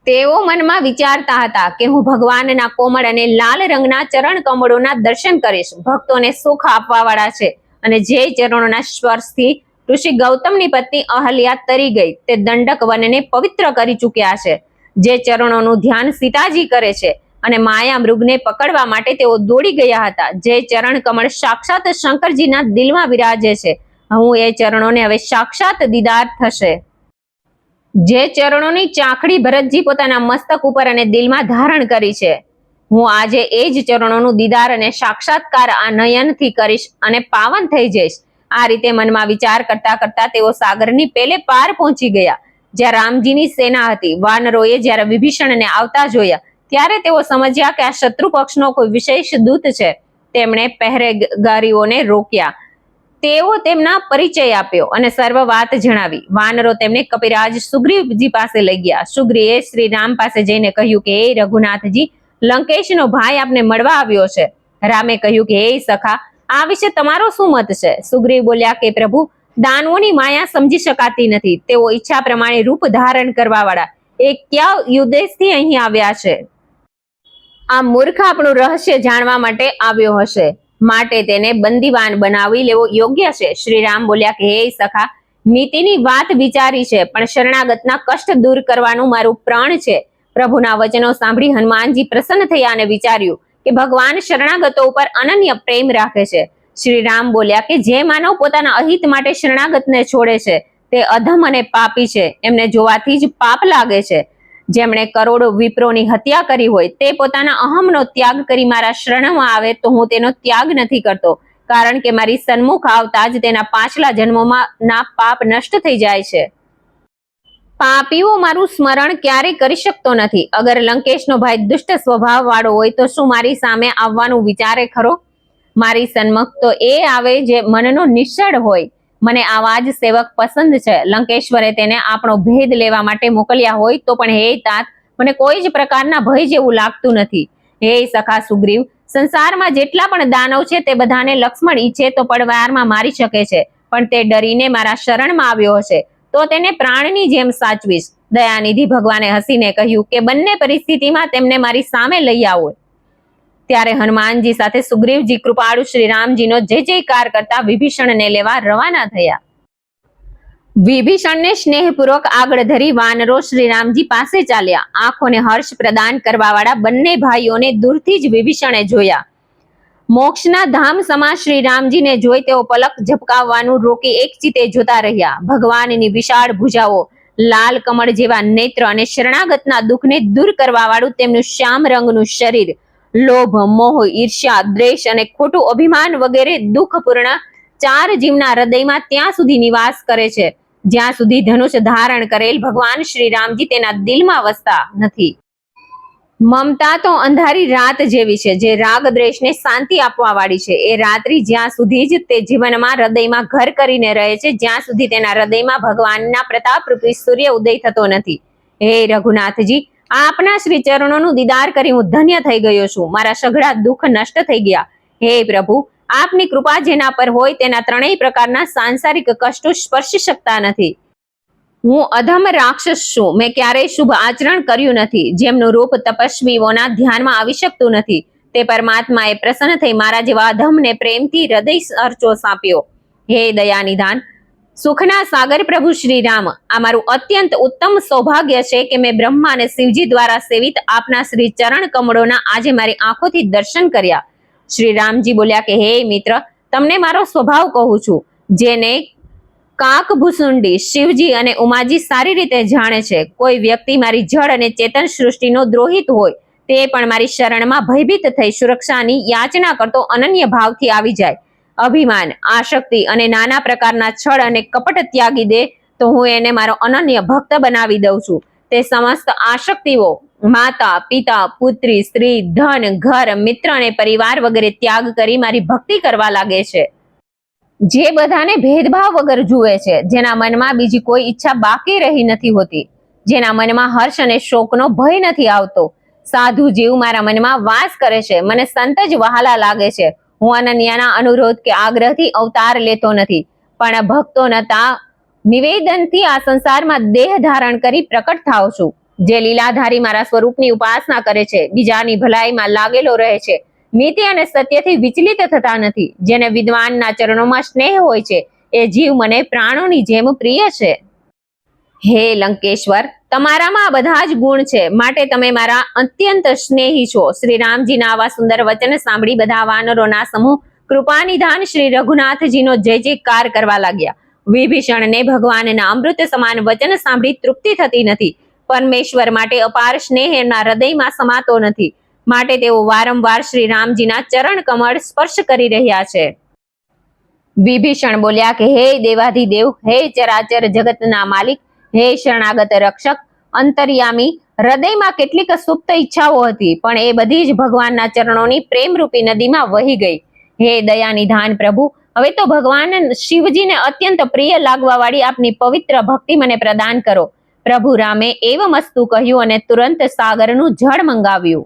તેઓ મનમાં વિચારતા હતા કે હું ભગવાનના કોમળ અને લાલ રંગના ચરણ કમળોના દર્શન કરીશ. ભક્તોને સુખ આપવા વાળા છે અને જે ચરણોના સ્પર્શથી ઋષિ ગૌતમની પત્ની અહલ્યા તરી ગઈ, તે દંડક વનને પવિત્ર કરી ચૂક્યા છે. જે ચરણોનું ધ્યાન સીતાજી કરે છે અને માયા મૃગને પકડવા માટે તેઓ દોડી ગયા હતા. જે ચરણ કમળ સાક્ષાત શંકરજીના દિલમાં વિરાજે છે, હું એ ચરણોને હવે સાક્ષાત દીદાર થશે. જે ચરણોની ચાખડી ભરતજી પોતાના મસ્તક ઉપર અને દિલમાં ધારણ કરી છે, હું આજે એ જ ચરણોનું દીદાર અને સાક્ષાત્કાર આ નયનથી કરીશ અને પાવન થઈ જઈશ. આ રીતે મનમાં વિચાર કરતા કરતા તેઓ સાગરની પેલે પાર પહોંચી ગયા, જ્યાં રામજીની સેના હતી. વાનરોએ જ્યારે વિભીષણને આવતા જોયા, ત્યારે તેઓ સમજ્યા કે આ શત્રુ પક્ષનો કોઈ વિશેષ દૂત છે. તેમણે પહેરેગારીઓને રોક્યા. તેઓ તેમના પરિચય આપ્યો અને સર્વ વાત જણાવી. વાનરો તેમને કપિરાજ સુગ્રીવજી પાસે લઈ ગયા. સુગ્રીવે શ્રી રામ પાસે જઈને કહ્યું કે હે રઘુનાથજી, લંકેશનો ભાઈ આપને મળવા આવ્યો છે. રામે કહ્યું કે હે સખા, આ વિશે તમારો શું મત છે? સુગ્રીવ બોલ્યા કે પ્રભુ, દાનવોની માયા સમજી શકાતી નથી. તેઓ ઈચ્છા પ્રમાણે રૂપ ધારણ કરવા વાળા એ કયા ઉદ્દેશથી અહીં આવ્યા છે? આ મૂર્ખ આપણું રહસ્ય જાણવા માટે આવ્યો હશે, માટે તેને બંદીવાન બનાવી લેવો યોગ્ય છે. શ્રી રામ બોલ્યા કે હે સખા, નીતિની વાત વિચારી છે, પણ શરણાગતના કષ્ટ દૂર કરવાનું મારું પ્રાણ છે. પ્રભુના વચનો સાંભળી હનુમાનજી પ્રસન્ન થયા અને વિચાર્યું કે ભગવાન શરણાગતો ઉપર અનન્ય પ્રેમ રાખે છે. શ્રી રામ બોલ્યા કે જે માનવ પોતાના અહિત માટે શરણાગતને છોડે છે, તે અધમ અને પાપી છે. એમને જોવાથી જ પાપ લાગે છે. જેમણે કરોડો વિપ્રોની હત્યા કરી હોય, તે પોતાના અહમનો ત્યાગ કરી મારા શરણમાં આવે તો હું તેનો ત્યાગ નથી કરતો, કારણ કે મારી સન્મુખ આવતા જ તેના પાછલા જન્મોમાં ના પાપ નષ્ટ થઈ જાય છે. પાપીઓ મારું સ્મરણ ક્યારેય કરી શકતો નથી. અગર લંકેશનો ભાઈ દુષ્ટ સ્વભાવ વાળો હોય તો શું મારી સામે આવવાનું વિચારે ખરો? મારી સન્મુખ તો એ આવે જે મનનો નિશ્ચળ હોય. મને આવા જ સેવક પસંદ છે. લંકેશ્વરે તેને આપણો ભેદ લેવા માટે મોકલ્યા હોય તો પણ હે તાત, મને કોઈ જ પ્રકારના ભય જેવું લાગતું નથી. હે સખા સુગ્રીવ, સંસારમાં જેટલા પણ દાનવ છે તે બધાને લક્ષ્મણ ઈચ્છે તો પડવારમાં મારી શકે છે, પણ તે ડરીને મારા શરણમાં આવ્યો હશે તો તેને પ્રાણની જેમ સાચવીશ. દયાનિધિ ભગવાને હસીને કહ્યું કે બંને પરિસ્થિતિમાં તેમને મારી સામે લઈ આવો. ત્યારે હનુમાનજી સાથે સુગ્રીવજી કૃપાળુ શ્રી રામજીનો જય જયકાર કરતા વિભીષણને લેવા રવાના થયા. વિભીષણને સ્નેહપૂર્વક આગળ ધરી વાનરો શ્રી રામજી પાસે ચાલ્યા. આંખોને હર્ષ પ્રદાન કરવા વાળા બંને ભાઈઓને દૂરથી જ વિભીષણે જોયા. મોક્ષના ધામ સમા શ્રી રામજીને જોઈ તેઓ પલક ઝપકાવવાનું રોકી એકચિતે જોતા રહ્યા. ભગવાનની વિશાળ ભુજાઓ, લાલ કમળ જેવા નેત્ર અને શરણાગતના દુઃખને દૂર કરવા વાળું તેમનું શ્યામ રંગનું શરીર, લોભ, મોહ, ઈર્ષ્યા, દ્વેષ અને ખોટું અભિમાન વગેરે દુઃખપૂર્ણ ચાર જીવના હૃદયમાં ત્યાં સુધી નિવાસ કરે છે જ્યાં સુધી ધનુષ ધારણ કરેલ ભગવાન શ્રી રામજી તેના દિલમાં વસતા નથી. મમતા તો અંધારી રાત જેવી છે, જે રાગ દ્વેષને શાંતિ આપવા વાળી છે. એ રાત્રિ જ્યાં સુધી જ તે જીવનમાં હૃદયમાં ઘર કરીને રહે છે, જ્યાં સુધી તેના હૃદયમાં ભગવાનના પ્રતાપ રૂપી સૂર્ય ઉદય થતો નથી. હે રઘુનાથજી, આપના શ્રી ચરણોનું દીદાર કરી હું ધન્ય થઈ ગયો છું. મારા સઘળા દુઃખ નષ્ટ થઈ ગયા. હે પ્રભુ, આપની કૃપા જેના પર હોય તેના ત્રણેય પ્રકારના સાંસારિક કષ્ટો સ્પર્શી શકતા નથી. હું અધમ રાક્ષસ છું. મેં ક્યારેય શુભ આચરણ કર્યું નથી. જેમનું રૂપ તપસ્વીઓના ધ્યાનમાં આવી શકતું નથી, તે પરમાત્માએ પ્રસન્ન થઈ મારા જેવા અધમને પ્રેમથી હૃદય અર્ચો સાંપ્યો. હે દયાનિધાન, સુખના સાગર પ્રભુ શ્રી રામ, આ મારું અત્યંત ઉત્તમ સૌભાગ્ય છે કે મેં બ્રહ્મા અને શિવજી દ્વારા સેવિત આપના શ્રી ચરણ કમળોના આજે મારી આંખોથી દર્શન કર્યા. શ્રી રામજી બોલ્યા કે હે મિત્ર, તમને મારો સ્વભાવ કહું છું. જેને કાકભૂસુંડી, શિવજી અને ઉમાજી સારી રીતે જાણે છે. કોઈ વ્યક્તિ મારી જળ અને ચેતન સૃષ્ટિનો દ્રોહિત હોય તે પણ મારી શરણમાં ભયભીત થઈ સુરક્ષાની યાચના કરતો અનન્ય ભાવથી આવી જાય. અભિમાન, આસક્તિ અને નાના પ્રકારના છળ અને કપટ ત્યાગી દે તો હું એને મારો અનન્ય ભક્ત બનાવી દઉં છું. તે સમસ્ત આસક્તિઓ માતા, પિતા, પુત્રી, સ્ત્રી, ધન, ઘર, મિત્ર અને પરિવાર વગેરે ત્યાગ કરી મારી ભક્તિ કરવા લાગે છે. જે બધાને ભેદભાવ વગર જુએ છે, જેના મનમાં બીજી કોઈ ઈચ્છા બાકી રહી નથી હોતી, જેના મનમાં હર્ષ અને શોકનો ભય નથી આવતો. સાધુ જીવ મારા મનમાં વાસ કરે છે. મને સંત જ વહાલા લાગે છે. હું અનન્યાના અનુરોધ કે આગ્રહથી અવતાર લેતો નથી, પણ ભક્તોના નિવેદનથી આ સંસારમાં દેહ ધારણ કરી પ્રકટ થાવ છું. જે લીલાધારી મારા સ્વરૂપની ઉપાસના કરે છે, બીજાની ભલાઈમાં લાગેલો રહે છે, નીતિ અને સત્યથી વિચલિત થતા નથી, જેને વિદ્વાનના ચરણોમાં સ્નેહ હોય છે, એ જીવ મને પ્રાણોની જેમ પ્રિય છે. હે લંકેશ્વર, તમારામાં આ બધા જ ગુણ છે, માટે તમે મારા અત્યંત સ્નેહી છો. શ્રી રામજીના આવા સુંદર વચન સાંભળી બધા વાનરોના સમૂહ કૃપાનિધાન શ્રી રઘુનાથજીનો જય જયકાર કરવા લાગ્યા. વિભીષણને ભગવાનના અમૃત સમાન વચન સાંભળી તૃપ્તિ થતી નથી. પરમેશ્વર માટે અપાર સ્નેહ એમના હૃદયમાં સમાતો નથી, માટે તેઓ વારંવાર શ્રી રામજીના ચરણ કમળ સ્પર્શ કરી રહ્યા છે. વિભીષણ બોલ્યા કે હે દેવાધિદેવ, હે ચરાચર જગતના માલિક, હે શરણાગત રક્ષક, અંતર્યામી, હૃદયમાં કેટલીક સુપ્ત ઈચ્છાઓ હતી, પણ એ બધી જ ભગવાનના ચરણોની પ્રેમરૂપી નદીમાં વહી ગઈ. હે દયાનિધાન પ્રભુ, હવે તો ભગવાન શિવજીને અત્યંત પ્રિય લાગવા વાળી આપની પવિત્ર ભક્તિ મને પ્રદાન કરો. પ્રભુ રામે એવમસ્તુ કહ્યું અને તુરંત સાગરનું જળ મંગાવ્યું.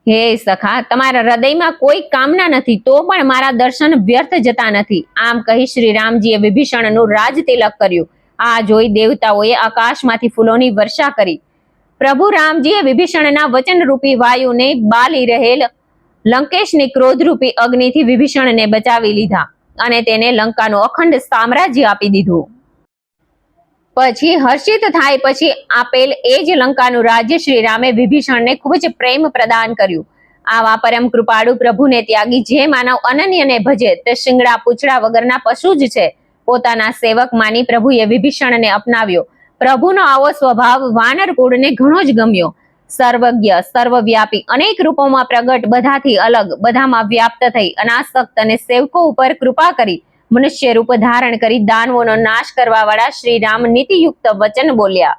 હે સખા, તમારા હૃદયમાં કોઈ કામના નથી તો પણ મારા દર્શન વ્યર્થ જતા નથી. આમ કહી શ્રી રામજીએ વિભીષણનું રાજ તિલક કર્યું. આ જોઈ દેવતાઓએ આકાશમાંથી ફૂલોની વર્ષા કરી. પ્રભુ રામજીએ વિભીષણના વચનરૂપી વાયુને બાલી રહેલ લંકેશની ક્રોધરૂપી અગ્નિથી વિભીષણને બચાવી લીધા અને તેને લંકાનું અખંડ સામ્રાજ્ય આપી દીધું. પછી હર્ષિત થાય પછી આપેલ એ જ લંકાનું રાજ્ય શ્રી રામે વિભીષણને ખૂબ જ પ્રેમ પ્રદાન કર્યું. આવા પરમ કૃપાળુ પ્રભુને ત્યાગી જે માનવ અનન્યને ભજે તે શિંગડા પૂંછડા વગરના પશુ જ છે. પોતાના સેવક માની પ્રભુએ વિભીષણને અપનાવ્યો. પ્રભુનો આવો સ્વભાવ વાનર કુળને ઘણો જ ગમ્યો. સર્વજ્ઞ, સર્વવ્યાપી, અનેક રૂપોમાં પ્રગટ, બધાથી અલગ, બધામાં વ્યાપ્ત થઈ, અનાસક્ત અને સેવકો ઉપર કૃપા કરી મનુષ્ય રૂપ ધારણ કરી દાનવોનો નાશ કરવા વાળા શ્રી રામ નીતિયુક્ત વચન બોલ્યા.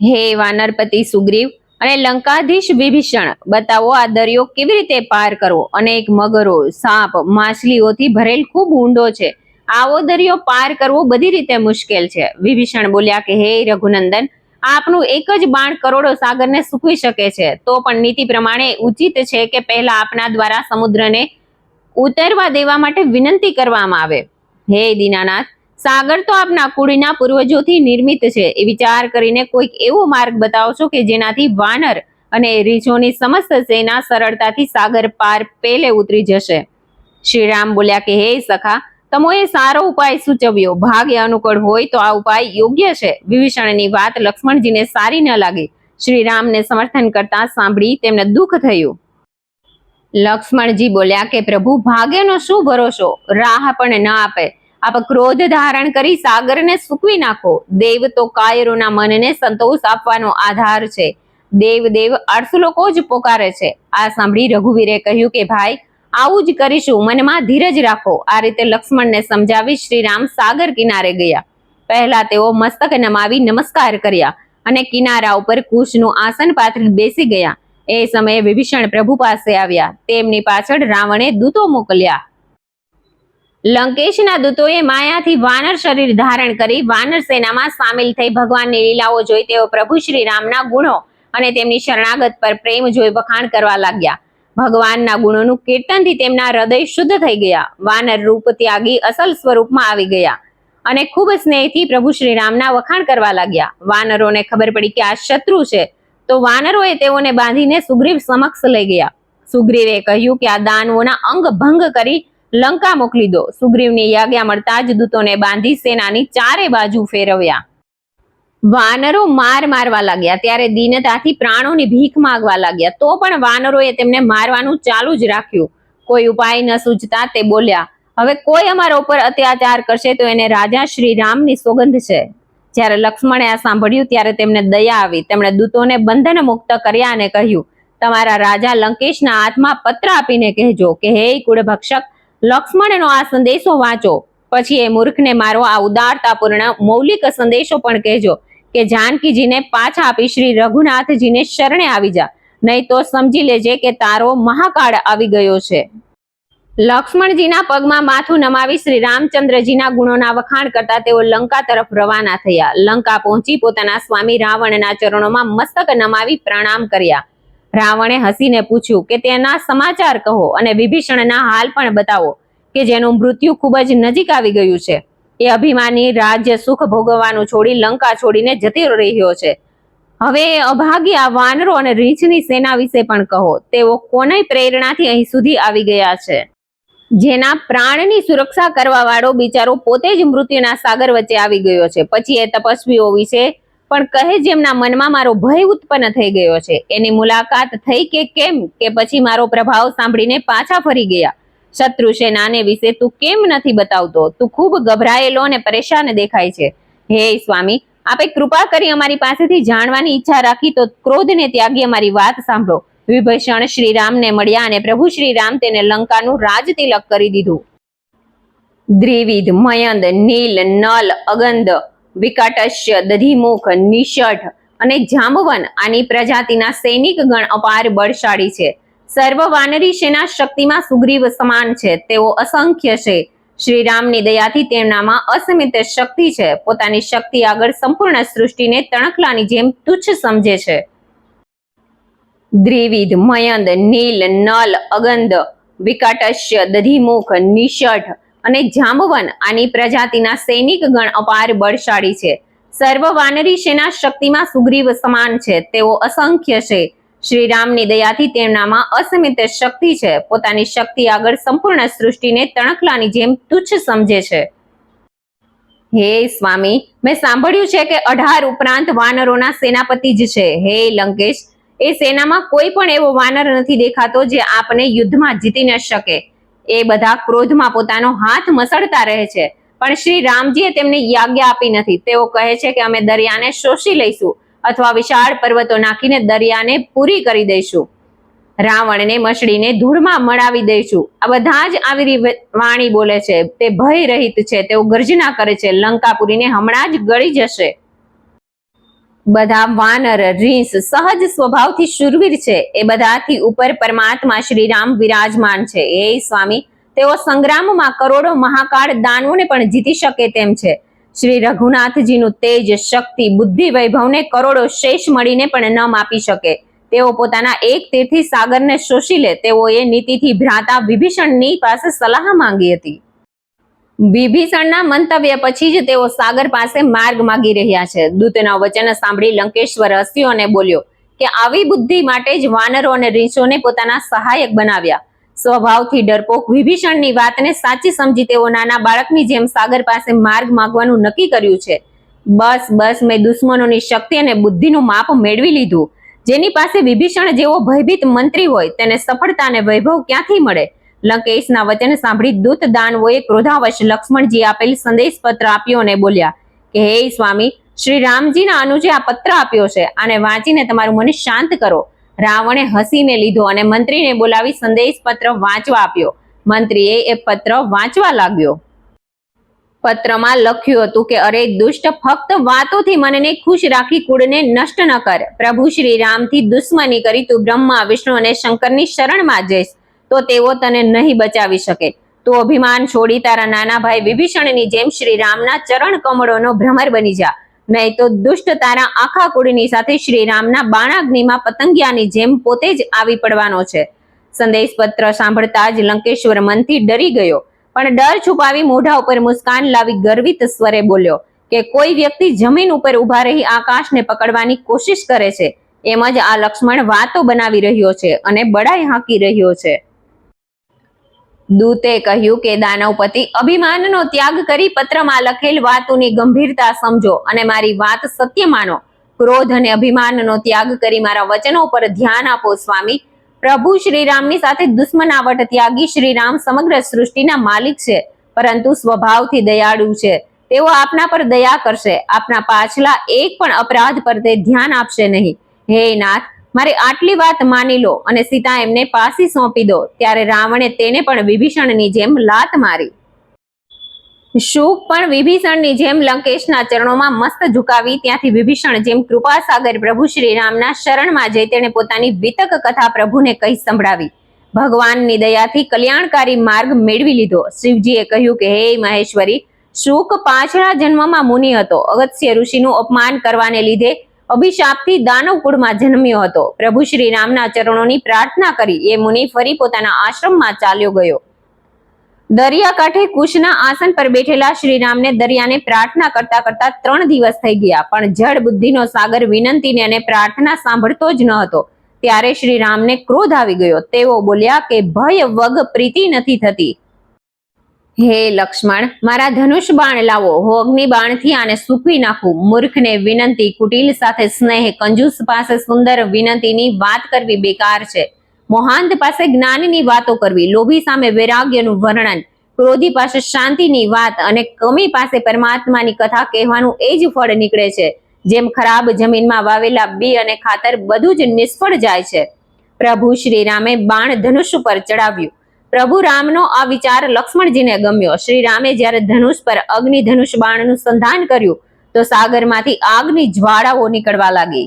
હે વાનરપતિ સુગ્રીવ અને લંકાધીશ વિભીષણ, બતાવો આ દરિયો કેવી રીતે પાર કરવો. અનેક મગરો, સાપ, માછલીઓથી ભરેલ ખૂબ ઊંડો છે. આવો દરિયો પાર કરવો બધી રીતે મુશ્કેલ છે. વિભીષણ બોલ્યા કે હે રઘુનંદન, આપનું એક જ બાણ કરોડો સાગરને સૂકવી શકે છે. તો પણ નીતિ પ્રમાણે ઉચિત છે કે પહેલા આપના દ્વારા સમુદ્રને ઉતરવા દેવા માટે વિનંતી કરવામાં આવે. હે દીનાનાથ, સાગર તો આપના કુળના પૂર્વજોથી નિર્મિત છે. એ વિચાર કરીને કોઈક એવો માર્ગ બતાવશો કે જેનાથી વાનર અને રીછોની સમસ્ત સેના સરળતાથી સાગર પાર પેલે ઉતરી જશે. શ્રી રામ બોલ્યા કે હે સખા, તમોએ સારો ઉપાય સૂચવ્યો. ભાગ્ય અનુકૂળ હોય તો આ ઉપાય યોગ્ય છે. વિભીષણની વાત લક્ષ્મણજીને સારી ન લાગી. શ્રી રામને સમર્થન કરતા સાંભળી તેમને દુઃખ થયું. લક્ષ્મણજી બોલ્યા કે પ્રભુ, ભાગ્યનો શું ભરોસો, રાહ પણ ન આપે. આપ ક્રોધ ધારણ કરી સાગરને સૂકવી નાખો. દેવ તો કાયરોના મનને સંતોષ આપવાનો આધાર છે. દેવ દેવ અર્થ લોકો જ પોકારે છે. આ સાંભળી રઘુવીરે કહ્યું કે ભાઈ, આવું જ કરીશું, મનમાં ધીરજ રાખો. આ રીતે લક્ષ્મણને સમજાવી શ્રી રામ સાગર કિનારે ગયા. પહેલા તેઓ મસ્તક નમાવી નમસ્કાર કર્યા અને કિનારા ઉપર કુશનું આસન પાથરી બેસી ગયા. એ સમયે વિભીષણ પ્રભુ પાસે આવ્યા. તેમની પાછળ રાવણે દૂતો મોકલ્યા. લંકેશના દૂતોએ માયાથી વાનર શરીર ધારણ કરી વાનર સેનામાં સામેલ થઈ ભગવાનની લીલાઓ જોઈ તેઓ પ્રભુ શ્રી રામના ગુણો અને તેમની શરણાગત પર પ્રેમ જોઈ વખાણ કરવા લાગ્યા. ભગવાનના ગુણોનું કીર્તનથી તેમના હૃદય શુદ્ધ થઈ ગયા. વાનર રૂપ ત્યાગી અસલ સ્વરૂપમાં આવી ગયા અને ખૂબ સ્નેહથી પ્રભુ શ્રી રામના વખાણ કરવા લાગ્યા. વાનરોને ખબર પડી કે આ શત્રુ છે, તો વાનરોએ તેઓને બાંધીને સુગ્રીવ સમક્ષ લઈ ગયા. સુગ્રીવે કહ્યું કે આ દાનવોના અંગ ભંગ કરી લંકા મોકલી દો. સુગ્રીવની આજ્ઞા મળતા જ દૂતોને બાંધી સેનાની ચારે બાજુ ફેરવ્યા. વાનરો માર મારવા લાગ્યા ત્યારે દીનતાથી પ્રાણોની ભીખ માંગવા લાગ્યા, તો પણ વાનરોએ તેમને મારવાનું ચાલુ જ રાખ્યું. કોઈ ઉપાય ન સૂઝતા તે બોલ્યા, હવે કોઈ અમારા ઉપર અત્યાચાર કરશે તો એને રાજા શ્રી રામની સોગંદ છે. જ્યારે લક્ષ્મણે આ સાંભળ્યું ત્યારે તેમને દયા આવી. તેમણે દૂતોને બંધન મુક્ત કર્યા અને કહ્યું, તમારા રાજા લંકેશના હાથમાં પત્ર આપીને કહેજો કે હે કુળભક્ષક, લક્ષ્મણનો આ સંદેશો વાંચો. પછી એ મૂર્ખને મારો આ ઉદારતાપૂર્ણ મૌલિક સંદેશો પણ કહેજો કે જાનકીજીને પાછા આપી શ્રી રઘુનાથજીને શરણે આવી જા, નહીં તો સમજી લેજે કે તારો મહાકાળ આવી ગયો છે. લક્ષ્મણજીના પગમાં માથું નમાવી શ્રી રામચંદ્રજીના ગુણોના વખાણ કરતા તેઓ લંકા તરફ રવાના થયા. લંકા પહોંચી પોતાના સ્વામી રાવણના ચરણોમાં મસ્તક નમાવી પ્રણામ કર્યા. રાવણે હસીને પૂછ્યું કે તેના સમાચાર કહો અને વિભીષણના હાલ પણ બતાવો કે જેનું મૃત્યુ ખૂબ જ નજીક આવી ગયું છે. એ અભિમાની રાજ્ય સુખ ભોગવવાનું છોડી લંકા છોડીને જતી રહ્યો છે. હવે એ અભાગ્યા વાનરો અને રીંછની સેના વિશે પણ કહો. તેઓ કોની પ્રેરણાથી અહીં સુધી આવી ગયા છે? જેના પ્રાણની સુરક્ષા કરવા વાળો બિચારો પોતે જ મૃત્યુના સાગર વચ્ચે આવી ગયો છે. પછી એ તપસ્વીઓ વિશે પણ કહે જેમના મનમાં મારો ભય ઉત્પન્ન થઈ ગયો છે. એની મુલાકાત થઈ કે કેમ, કે પછી મારો પ્રભાવ સાંભળીને પાછા ફરી ગયા? શત્રુ સેનાને વિશે તું કેમ નથી બતાવતો? તું ખૂબ ગભરાયેલો અને પરેશાન દેખાય છે. હે સ્વામી, આપે કૃપા કરી અમારી પાસેથી જાણવાની ઈચ્છા રાખી તો ક્રોધને ત્યાગી અમારી વાત સાંભળો. વિભીષણ શ્રી રામને મળ્યા અને પ્રભુ શ્રી રામ તેને લંકાનું રાજ તિલક કરી દીધું. દ્વિવિધ, મયંદ, નીલ, નલ, અગંધ, વિકટસ્ય, દધિમુખ, નિષઠ અને જાંબવન આની પ્રજાતિના સૈનિક ગણ અપાર બળશાળી છે. સર્વ વાનરી સેના શક્તિમાં સુગ્રીવ સમાન છે. તેઓ અસંખ્ય છે. શ્રી રામની દયાથી તેમનામાં અસીમિત શક્તિ છે. પોતાની શક્તિ આગળ સંપૂર્ણ સૃષ્ટિને તણખલાની જેમ તુચ્છ સમજે છે. દ્વિવિધ, મયંદ, નીલ, નલ, અગંધ, વિકટસ્ય, દધિમુખ, નિષઠ અને જાંબવન આની પ્રજાતિના સૈનિક ગણ અપાર બળશાળી છે. સર્વ વાનરી સેના શક્તિમાં સુગ્રીવ સમાન છે. તેઓ અસંખ્ય છે. શ્રી રામની દયાથી તેમનામાં અસીમિત શક્તિ છે. પોતાની શક્તિ આગળ સંપૂર્ણ સૃષ્ટિને તણખલાની જેમ તુચ્છ સમજે છે. હે સ્વામી, મેં સાંભળ્યું છે કે 18 ઉપરાંત વાનરોના સેનાપતિ જ છે. હે લંકેશ, એ સેનામાં કોઈ પણ એવો વાનર નથી દેખાતો જે આપને યુદ્ધમાં જીતી ન શકે. એ બધા ક્રોધમાં પોતાનો હાથ મસળતા રહે છે, પણ શ્રી રામજીએ તેમને આજ્ઞા આપી નથી. તેઓ કહે છે કે અમે દરિયાને શોષી લઈશું અથવા વિશાળ પર્વતો નાખીને દરિયાને પૂરી કરી દઈશું. રાવણને મસળીને ધૂળમાં મડાવી દઈશું. આ બધા જ આવી વાણી બોલે છે. તે ભય રહિત છે. તેઓ ગર્જના કરે છે. લંકાપુરીને હમણાં જ ગળી જશે. બધા વાનર, રીંછ સહજ સ્વભાવથી શૂરવીર છે. એ બધાથી ઉપર પરમાત્મા શ્રી રામ વિરાજમાન છે. હે સ્વામી, તેઓ સંગ્રામમાં કરોડો મહાકાળ દાનવોને પણ જીતી શકે તેમ છે. શ્રી રઘુનાથજીનું તેજ, શક્તિ, બુદ્ધિ, વૈભવને કરોડો શેષ મળીને પણ ન માપી શકે. તેઓ પોતાના એક તીરથી સાગરને શોષી લે. તેઓએ નીતિથી ભ્રાતા વિભીષણની પાસે સલાહ માંગી હતી. વિભીષણના મંતવ્ય પછી જ તેઓ સાગર પાસે માર્ગ માંગી રહ્યા છે. દૂતના વચન સાંભળી લંકેશ્વર હસ્યો અને બોલ્યો કે આવી બુદ્ધિ માટે જ વાનરો અને રીંછોને પોતાના સહાયક બનાવ્યા. સ્વભાવથી ડરપોક વિભીષણની વાતને સાચી સમજી તેઓ નાના બાળકની જેમ સાગર પાસે માર્ગ માંગવાનું નક્કી કર્યું છે. બસ મેં દુશ્મનોની શક્તિ અને બુદ્ધિનું માપ મેળવી લીધું. જેની પાસે વિભીષણ જેવો ભયભીત મંત્રી હોય તેને સફળતા અને વૈભવ ક્યાંથી મળે? લંકેશના વચન સાંભળી દૂત દાનવોએ ક્રોધાવશ લક્ષ્મણજી આપેલ સંદેશ પત્ર આપ્યો અને બોલ્યા કે હે સ્વામી, શ્રી રામજીના અનુજે આ પત્ર આપ્યો છે. આને વાંચીને તમારું મન શાંત કરો. રાવણે હસીને લીધો અને મંત્રીને બોલાવી સંદેશ પત્ર વાંચવા આપ્યો. મંત્રીએ એ પત્ર વાંચવા લાગ્યો. પત્રમાં લખ્યું હતું કે અરે દુષ્ટ, ફક્ત વાતોથી મનને ખુશ રાખી કુળને નષ્ટ ન કર. પ્રભુ શ્રી રામથી દુશ્મની કરી તું બ્રહ્મા, વિષ્ણુ અને શંકરની શરણમાં જઈશ તો તેઓ તને નહીં બચાવી શકે. તું અભિમાન છોડી તારા નાના ભાઈ વિભીષણની જેમ શ્રી રામના ચરણ કમળોનો ભ્રમર બની જા. નહીં તો દુષ્ટ તારા આખા કુળની સાથે શ્રીરામના બાણાગ્નિમાં પતંગિયાની જેમ પોતે જ આવી પડવાનો છે. સંદેશ પત્ર સાંભળતા જ લંકેશ્વર મનથી ડરી ગયો, પણ ડર છુપાવી મોઢા ઉપર મુસ્કાન લાવી ગર્વિત સ્વરે બોલ્યો કે કોઈ વ્યક્તિ જમીન ઉપર ઉભા રહી આકાશને પકડવાની કોશિશ કરે છે એમ જ આ લક્ષ્મણ વાતો બનાવી રહ્યો છે અને બડાઈ હાંકી રહ્યો છે. દૂતે કહ્યું કે દાનવપતિ, અભિમાનનો ત્યાગ કરી પત્રમાં લખેલ વાતોની ગંભીરતા સમજો અને મારી વાત સત્ય માનો. ક્રોધ અને અભિમાનનો ત્યાગ કરી મારા વચનો પર ધ્યાન આપો સ્વામી. પ્રભુ શ્રીરામની સાથે દુશ્મનાવટ ત્યાગી શ્રીરામ સમગ્ર સૃષ્ટિના માલિક છે, પરંતુ સ્વભાવથી દયાળુ છે. તેઓ આપના પર દયા કરશે, આપના પાછલા એક પણ અપરાધ પર તે ધ્યાન આપશે નહીં. હે નાથ, મારી આટલી વાત માની લો અને સીતા એમને પાસી સોંપી દો. ત્યારે રાવણે તેને પણ વિભીષણની જેમ લાત મારી. શુક પણ વિભીષણની જેમ લંકેશના ચરણોમાં મસ્ત ઝુકાવી ત્યાંથી વિભીષણ જેમ કૃપાસાગર પ્રભુ શ્રીરામના શરણમાં જઈ તેણે પોતાની વિતક કથા પ્રભુને કહી સંભળાવી. ભગવાનની દયાથી કલ્યાણકારી માર્ગ મેળવી લીધો. શિવજીએ કહ્યું કે હે મહેશ્વરી, શુક પાછલા જન્મમાં મુનિ હતો. અગત્ય ઋષિનું અપમાન કરવાને લીધે અભિશાપથી દાનવ કુળમાં જન્મ્યો હતો. પ્રભુ શ્રી રામના ચરણોની પ્રાર્થના કરી એ મુનિ ફરી પોતાના આશ્રમમાં ચાલ્યો ગયો. દરિયાકાંઠે કુશના આસન પર બેઠેલા શ્રીરામને દરિયાને પ્રાર્થના કરતા કરતા 3 દિવસ થઈ ગયા, પણ જળ બુદ્ધિનો સાગર વિનંતીને અને પ્રાર્થના સાંભળતો જ ન હતો. ત્યારે શ્રીરામને ક્રોધ આવી ગયો. તેઓ બોલ્યા કે ભય વગ પ્રીતિ નથી થતી. હે લક્ષ્મણ, મારા ધનુષ બાણ લાવો. હું અગ્નિ બાણથી આને સૂકવી નાખું. મૂર્ખને વિનંતી, કુટિલ સાથે સ્નેહ, કંજૂસ પાસે સુંદર વિનંતીની વાત કરવી બેકાર છે. મોહાંત પાસે જ્ઞાનની વાતો કરવી, લોભી સામે વૈરાગ્યનું વર્ણન, ક્રોધી પાસે શાંતિની વાત અને કમી પાસે પરમાત્માની કથા કહેવાનું એ જ ફળ નીકળે છે. જેમ ખરાબ જમીનમાં વાવેલા બી અને ખાતર બધું જ નિષ્ફળ જાય છે. પ્રભુ શ્રી રામે બાણ ધનુષ પર ચડાવ્યું. પ્રભુ રામનો આ વિચાર લક્ષ્મણજીને ગમ્યો. શ્રી રામે જ્યારે ધનુષ પર અગ્નિ ધનુષ બાણનું સંધાન કર્યું તો સાગરમાંથી આગની જ્વાળાઓ નીકળવા લાગી.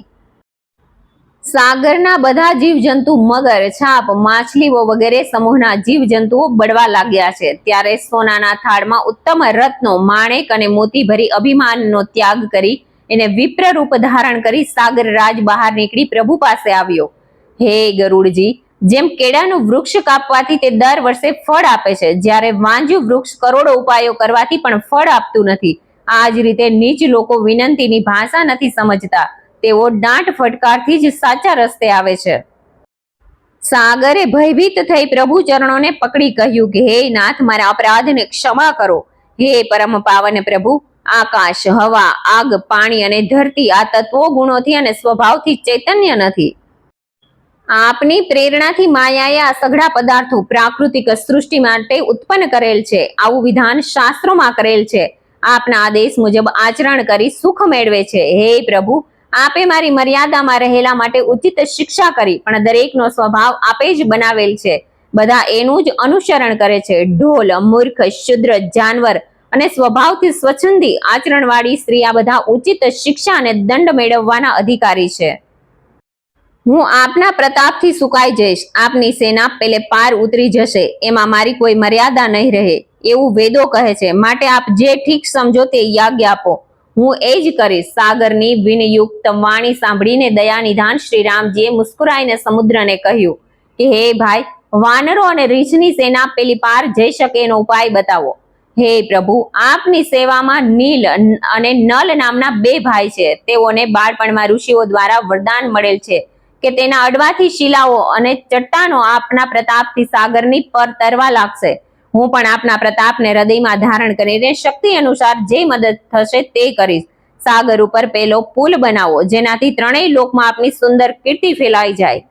સાગરના બધા જીવજંતુ, મગર, છાપ, માછલીઓ વગેરે સમૂહના જીવજંતુઓ બળવા લાગ્યા છે. ત્યારે સોનાના થાળમાં ઉત્તમ રત્નો, માણેક અને મોતી ભરી અભિમાનનો ત્યાગ કરી એને વિપ્ર રૂપ ધારણ કરી સાગર રાજ બહાર નીકળી પ્રભુ પાસે આવ્યો. હે ગરુડજી, જેમ કેળાનું વૃક્ષ કાપવાથી તે દર વર્ષે ફળ આપે છે, જ્યારે વાંજ્યું વૃક્ષ કરોડો ઉપાયો કરવાથી પણ ફળ આપતું નથી, આ જ રીતે નીચ લોકો વિનંતીની ભાષા નથી સમજતા. તેઓ દાંટ ફટકારથી જ સાચા રસ્તે આવે છે. સાગરે ભયભીત થઈ પ્રભુ ચરણોને પકડી કહ્યું કે હે નાથ, મારા અપરાધને ક્ષમા કરો. હે પરમ પાવન પ્રભુ, આકાશ, હવા, આગ, પાણી અને ધરતી આ તત્વો ગુણોથી અને સ્વભાવથી ચૈતન્ય નથી. આપની પ્રેરણાથી માયાએ આ સઘળા પદાર્થો પ્રાકૃતિક સૃષ્ટિ માટે ઉત્પન્ન કરેલ છે. આવું વિધાન શાસ્ત્રોમાં કરેલ છે. આપના આદેશ મુજબ આચરણ કરી સુખ મેળવે છે. હે પ્રભુ, આપે મારી મર્યાદામાં રહેલા માટે ઉચિત શિક્ષા કરી, પણ દરેકનો સ્વભાવ આપે જ બનાવેલ છે. બધા એનું જ અનુસરણ કરે છે. ઢોલ, મૂર્ખ, શુદ્ર, જાનવર અને સ્વભાવથી સ્વચ્છંદી આચરણવાળી સ્ત્રી આ બધા ઉચિત શિક્ષા અને દંડ મેળવવાના અધિકારી છે. હું આપના પ્રતાપથી સુકાઈ જઈશ. આપની સેના પેલે પાર ઉતરી જશે. એમાં મારી કોઈ મર્યાદા નહીં રહે એવું વેદો કહે છે. માટે આપ જે ઠીક સમજો તે યાજ્ઞા આપો, હું એ જ કરીશ. સાગરની વિનયુક્ત વાણી સાંભળીને દયાનિધાન શ્રીરામજીએ મુસ્કુરાઈને સમુદ્રને કહ્યું કે હે ભાઈ, વાનરો અને રીછની સેના પેલી પાર જઈ શકે એનો ઉપાય બતાવો. હે પ્રભુ, આપની સેવામાં નીલ અને નલ નામના 2 ભાઈ છે. તેઓને બાળપણમાં ઋષિઓ દ્વારા વરદાન મળેલ છે કે તેના અડવાથી શિલાઓ અને ચટ્ટાનો આપના પ્રતાપથી સાગરની પર તરવા લાગશે. હું પણ આપના પ્રતાપને હૃદયમાં ધારણ કરીને શક્તિ અનુસાર જે મદદ થશે તે કરીશ. સાગર ઉપર પેલો પુલ બનાવો, જેનાથી 3 લોકમાં આપની સુંદર કીર્તિ ફેલાઈ જાય.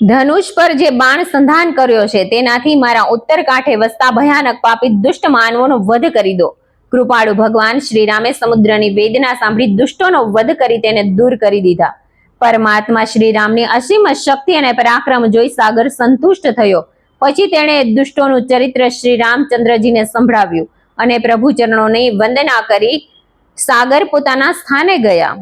ધનુષ પર જે બાણ સંધાન કર્યો છે તેનાથી મારા ઉત્તર કાંઠે વસતા ભયાનક પાપી દુષ્ટ માનવોનો વધ કરી દો. કૃપાળુ ભગવાન શ્રીરામે સમુદ્રની વેદના સાંભળી દુષ્ટોનો વધ કરી તેને દૂર કરી દીધા. પરમાત્મા શ્રીરામની અસીમ શક્તિ અને પરાક્રમ જોઈ સાગર સંતુષ્ટ થયો. પછી તેણે દુષ્ટોનું ચરિત્ર શ્રી રામચંદ્રજીને સંભળાવ્યું અને પ્રભુ ચરણોની વંદના કરી સાગર પોતાના સ્થાને ગયા.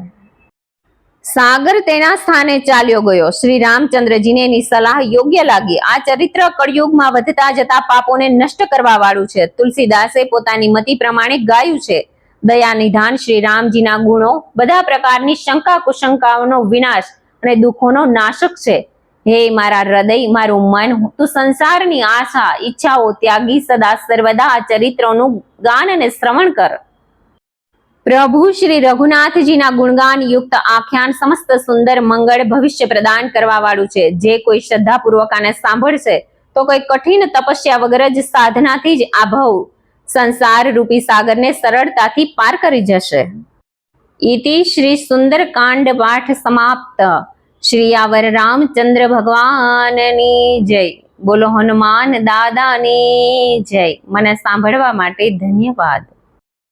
સાગર તેના સ્થાને ચાલ્યો ગયો. શ્રી રામચંદ્રજીને એની સલાહ યોગ્ય લાગી. આ ચરિત્ર કળયુગમાં વધતા જતા પાપોને નષ્ટ કરવા વાળું છે. તુલસીદાસે પોતાની મતિ પ્રમાણે ગાયું છે. દયા નિધાન શ્રી રામજીના ગુણો બધા પ્રકારની શંકા કુશંકાઓનો વિનાશ અને દુઃખોનો નાશક છે. હે મારા હૃદય, મારું મન, તું સંસારની આશા ઈચ્છાઓ ત્યાગી સદા સર્વદા આ ચરિત્રોનું ગાન અને શ્રવણ કર. પ્રભુ શ્રી રઘુનાથજીના ગુણગાન યુક્ત આખ્યાન સમસ્ત સુંદર મંગળ ભવિષ્ય પ્રદાન કરવા વાળું છે. જે કોઈ શ્રદ્ધાપૂર્વક આને સાંભળશે તો કોઈ કઠિન તપસ્યા વગર જ સાધનાથી જ આ ભવ સંસાર રૂપી સાગરને સરળતાથી પાર કરી જશે. ઇતિ શ્રી સુંદરકાંડ પાઠ સમાપ્ત. શ્રી યાવર રામચંદ્ર ભગવાનની જય. બોલો હનુમાન દાદાની જય. મને સાંભળવા માટે ધન્યવાદ.